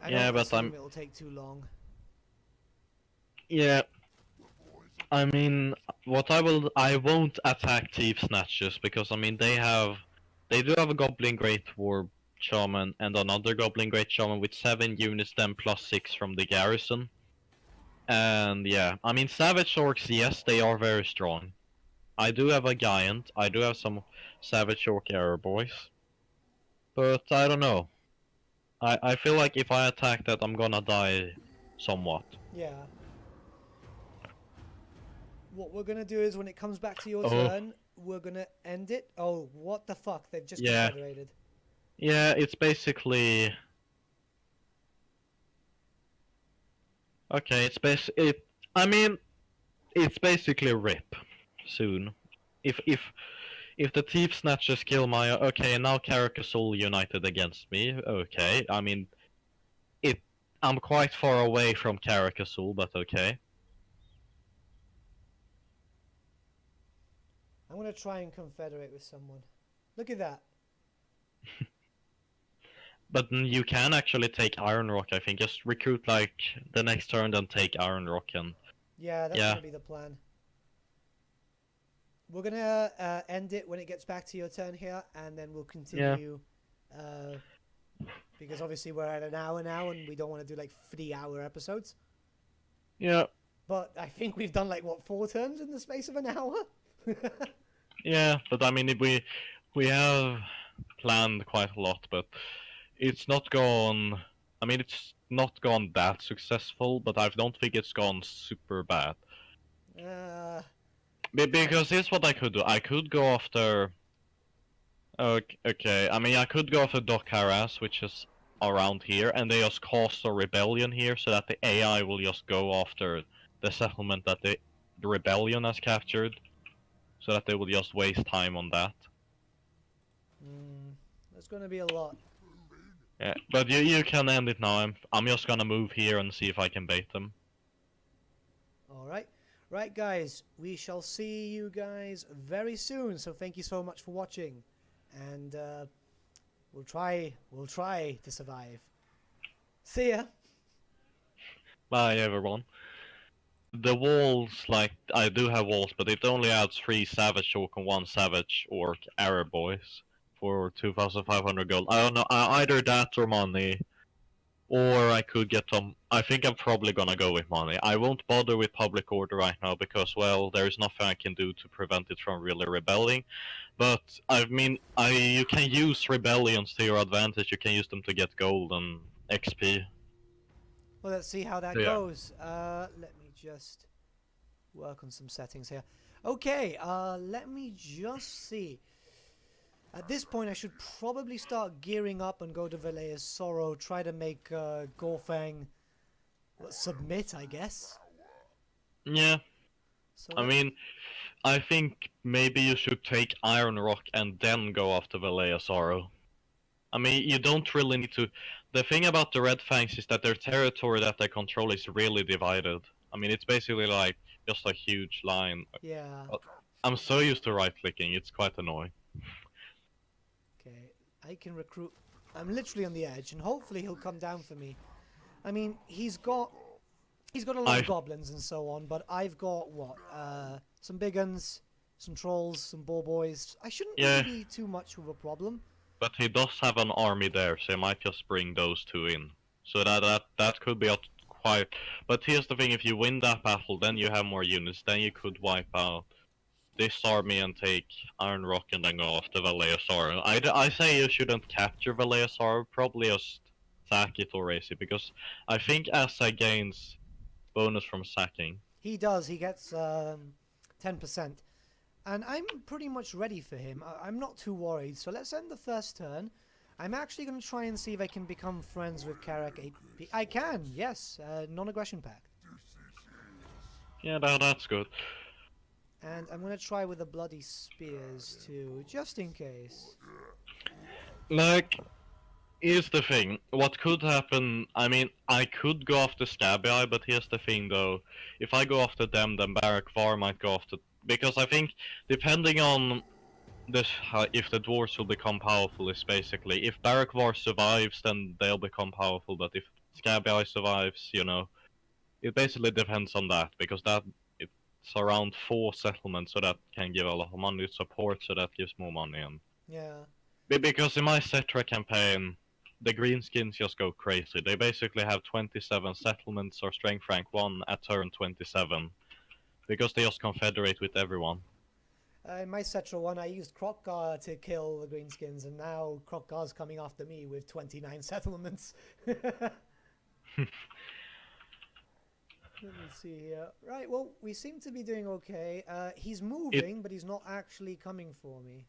I don't assume it'll take too long. Yeah. I mean, I won't attack Thief Snatchers because I mean they do have a Goblin Great War Shaman and another Goblin Great Shaman with 7 units, then plus 6 from the garrison. And yeah, I mean Savage Orcs, yes, they are very strong. I do have a Giant, I do have some Savage Orc Arrow Boys. But I don't know. I feel like if I attack that, I'm gonna die somewhat. Yeah. What we're gonna do is when it comes back to your turn, we're gonna end it. Oh, what the fuck? They've just confederated. Yeah, it's basically... Okay, I mean, it's basically RIP soon. If the Thief Snatchers kill my... Okay, now Carcassol united against me. Okay, I mean... I'm quite far away from Carcassol, but okay. I'm gonna try and confederate with someone. Look at that. But you can actually take Iron Rock, I think. Just recruit, the next turn, then take Iron Rock and... Yeah, that's gonna be the plan. We're gonna end it when it gets back to your turn here, and then we'll continue. Because obviously we're at an hour now, and we don't want to do 3-hour episodes. Yeah. But I think we've done 4 turns in the space of an hour? Yeah, but I mean, we have planned quite a lot, but it's not gone... I mean, it's not gone that successful, but I don't think it's gone super bad. Because here's what I could do. I could go after... Okay, I mean, I could go after Doc Harras, which is around here, and they just cause a rebellion here, so that the AI will just go after the settlement that the rebellion has captured, so that they will just waste time on that. There's gonna be a lot. Yeah, but you can end it now. I'm just gonna move here and see if I can bait them. Alright. Right, guys. We shall see you guys very soon. So thank you so much for watching. And we'll try to survive. See ya! Bye, everyone. The walls, like, I do have walls, but it only adds 3 Savage Orc and 1 Savage Orc Arab boys for 2,500 gold. I don't know, either that or money. Or I could get some. I think I'm probably gonna go with money. I won't bother with public order right now because, well, there's nothing I can do to prevent it from really rebelling. But I mean, you can use rebellions to your advantage. You can use them to get gold and XP. Well, let's see how that goes. Let me just work on some settings here. Okay, let me just see. At this point, I should probably start gearing up and go to Valea's Sorrow, try to make Gorfang submit, I guess. Yeah. So I mean, I think maybe you should take Iron Rock and then go after Valea's Sorrow. I mean, you don't really need to. The thing about the Red Fangs is that their territory that they control is really divided. I mean, it's basically like just a huge line. yeah. I'm so used to right-clicking, it's quite annoying. Okay, I can recruit. I'm literally on the edge, and hopefully he'll come down for me. I mean, he's got a lot of goblins and so on, but I've got what? Some big uns, some trolls, some boar boys. I shouldn't really be too much of a problem. But he does have an army there, so he might just bring those two in. So that could be quite. But here's the thing: if you win that battle, then you have more units. Then you could wipe out this army and take Iron Rock and then go after Valea's Sorrow. I say you shouldn't capture Valea's Sorrow, probably just sack it or raise it, because I think Asa gains bonus from sacking. He does, he gets 10%. And I'm pretty much ready for him. I'm not too worried, so let's end the first turn. I'm actually going to try and see if I can become friends with Karak AP. I can, yes, non-aggression pact. Yeah, that's good. And I'm going to try with the bloody spears too, just in case. Like, here's the thing. What could happen, I mean, I could go after Scabby, but here's the thing though. If I go after them, then Barak Var might go after... Because I think, depending on this, if the dwarves will become powerful, is basically... If Barak Var survives, then they'll become powerful, but if Scabby survives, you know... It basically depends on that, because that... It's around 4 settlements, so that can give a lot of money support, so that gives more money. And yeah. Because in my Cetra campaign, the Greenskins just go crazy. They basically have 27 settlements or strength rank 1 at turn 27. Because they just confederate with everyone. In my Cetra one, I used Krokgar to kill the Greenskins, and now Krokgar's coming after me with 29 settlements. Let me see here. Right, well, we seem to be doing okay. He's moving, but he's not actually coming for me.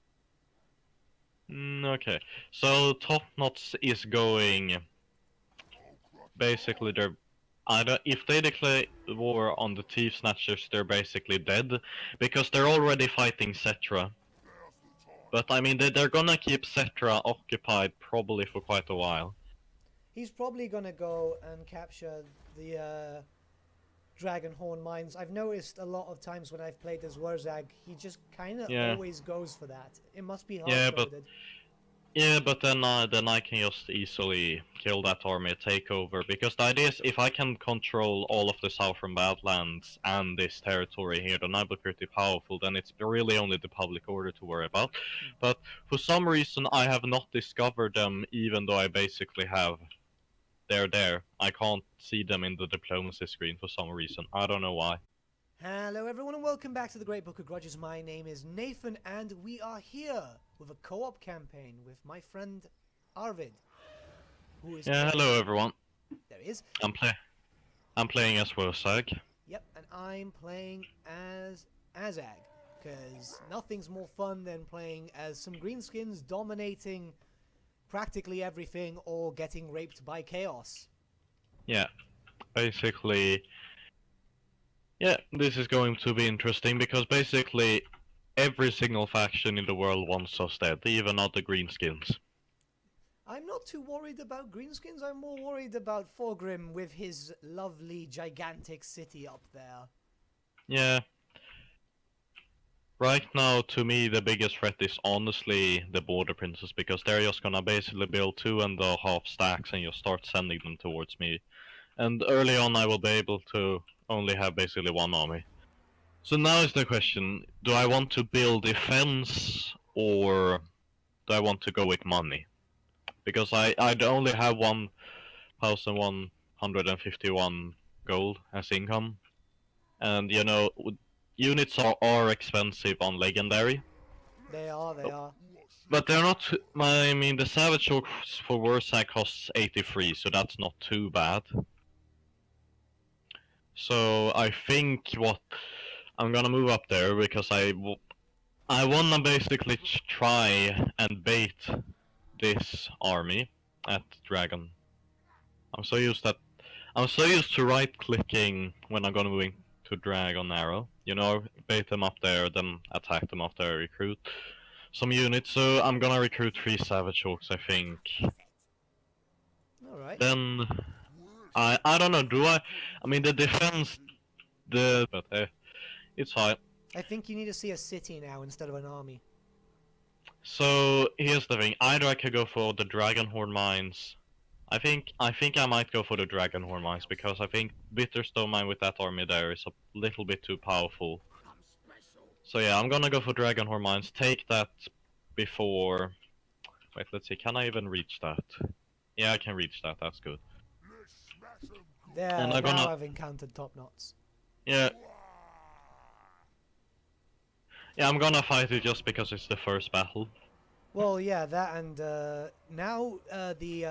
Okay, so Top Knots is going... Basically, they're... If they declare war on the Thief Snatchers, they're basically dead. Because they're already fighting Cetra. But, I mean, they're gonna keep Cetra occupied probably for quite a while. He's probably gonna go and capture the... Dragonhorn mines. I've noticed a lot of times when I've played as Wurzag, he just kind of always goes for that. It must be hard-coded. Yeah, but then I can just easily kill that army, take over. Because the idea is, if I can control all of the Southern Badlands and this territory here, then I'll be pretty powerful. Then it's really only the public order to worry about. But for some reason, I have not discovered them, even though I basically have... They're there. I can't see them in the diplomacy screen for some reason. I don't know why. Hello everyone and welcome back to the Great Book of Grudges. My name is Nathan and we are here with a co-op campaign with my friend Arvid. Who is hello everyone. There he is. I'm playing as Wurzag. Yep, and I'm playing as Azag. Because nothing's more fun than playing as some Greenskins dominating practically everything or getting raped by chaos. Yeah, basically. Yeah, this is going to be interesting because basically every single faction in the world wants us dead, even not the Greenskins. I'm not too worried about Greenskins. I'm more worried about Thorgrim with his lovely, gigantic city up there. Yeah. Right now, to me, the biggest threat is honestly the Border Princes, because they're just gonna basically build 2.5 stacks and just start sending them towards me. And early on, I will be able to only have basically one army. So now is the question, do I want to build defense, or do I want to go with money? Because I'd only have 1,151 gold as income. And you know, units are expensive on Legendary. They are. But they're not, I mean, the Savage Orcs for Warsack costs 83, so that's not too bad. So I think what, I'm gonna move up there because I wanna basically try and bait this army at Dragon. I'm so used to right clicking when I'm gonna move to Dragon Arrow. You know, bait them up there, then attack them after I recruit some units. So I'm gonna recruit 3 Savage Orcs, I think. Alright. Then I don't know, I mean the defense, but it's fine. I think you need to see a city now instead of an army. So here's the thing, either I could go for the Dragonhorn Mines. I think I might go for the Dragonhorn Mines because I think Bitterstone Mine with that army there is a little bit too powerful. So yeah, I'm gonna go for Dragonhorn Mines, take that before... Wait, let's see, can I even reach that? Yeah, I can reach that, that's good. There, And now I've encountered top knots. Yeah. Yeah, I'm gonna fight it just because it's the first battle. Well, yeah, that and now the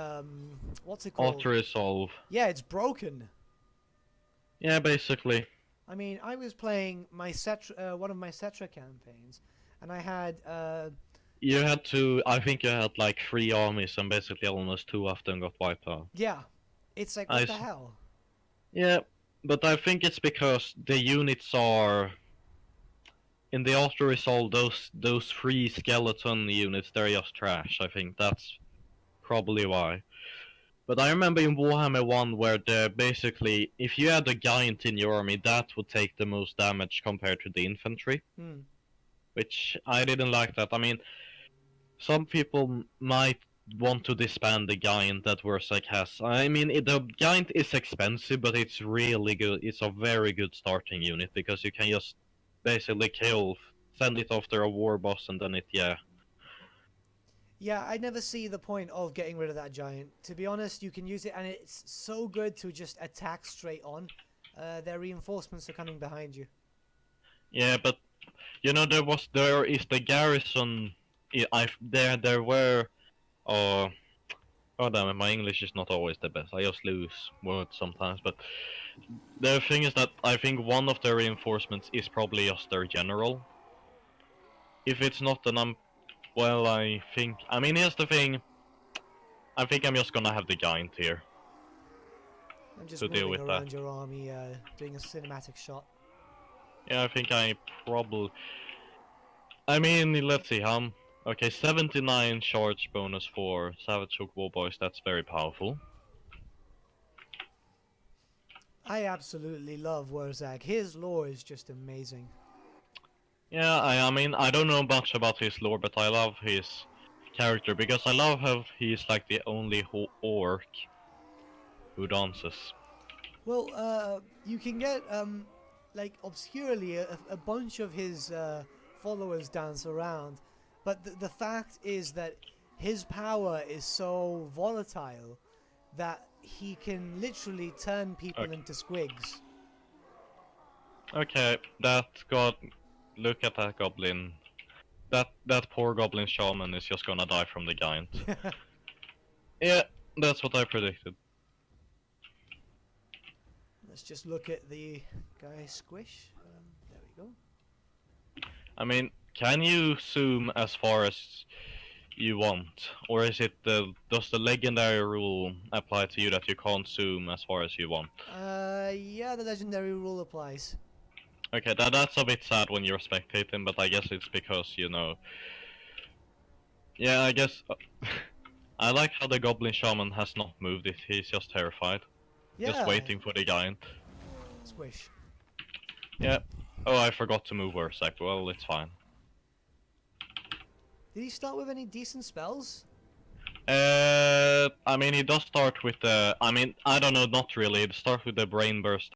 what's it called? Auto-resolve. Yeah, it's broken. Yeah, basically. I mean, I was playing my one of my Cetra campaigns, and I had You had to, I think you had like 3 armies and basically almost 2 of them got wiped out. yeah, it's like what the hell? Yeah, but I think it's because the units are... In the auto-resolve, those 3 skeleton units, they're just trash. I think that's probably why. But I remember in Warhammer 1 where basically, if you had a giant in your army, that would take the most damage compared to the infantry. Which I didn't like that. I mean, some people might want to disband the giant that Warsack has. I mean, the giant is expensive, but it's really good. It's a very good starting unit because you can just basically send it after a war boss, and then yeah. Yeah, I never see the point of getting rid of that giant. To be honest, you can use it, and it's so good to just attack straight on. Their reinforcements are coming behind you. Yeah, but you know there is the garrison. There were. Oh damn it! My English is not always the best. I just lose words sometimes. But the thing is that I think one of the reinforcements is probably just their general. If it's not, then well, I think... I mean, here's the thing. I think I'm just gonna have the giant here. I'm just to deal with around that. your army, doing a cinematic shot. Yeah, I think I probably... I mean, let's see, okay, 79 charge bonus for Savage Hook Warboys, that's very powerful. I absolutely love Warsack. His lore is just amazing. Yeah, I mean, I don't know much about his lore, but I love his character, because I love how he's like the only orc who dances. Well, you can get, like, obscurely a bunch of his followers dance around, but the fact is that his power is so volatile that he can literally turn people into squigs. Okay, look at that goblin. That poor goblin shaman is just gonna die from the giant. Yeah, that's what I predicted. Let's just look at the guy squish. There we go. I mean, can you zoom as far as you want? Or is it does the legendary rule apply to you that you can't zoom as far as you want? Yeah, the legendary rule applies. Okay, that's a bit sad when you're spectating, but I guess it's because, you know... Yeah, I guess... I like how the Goblin Shaman has not moved it, he's just terrified. Yeah. Just waiting for the giant. Squish. Yeah. Oh, I forgot to move Ursak. Well, it's fine. Did he start with any decent spells? I mean, he does start with the... I mean, I don't know, not really. It starts with the Brain Burst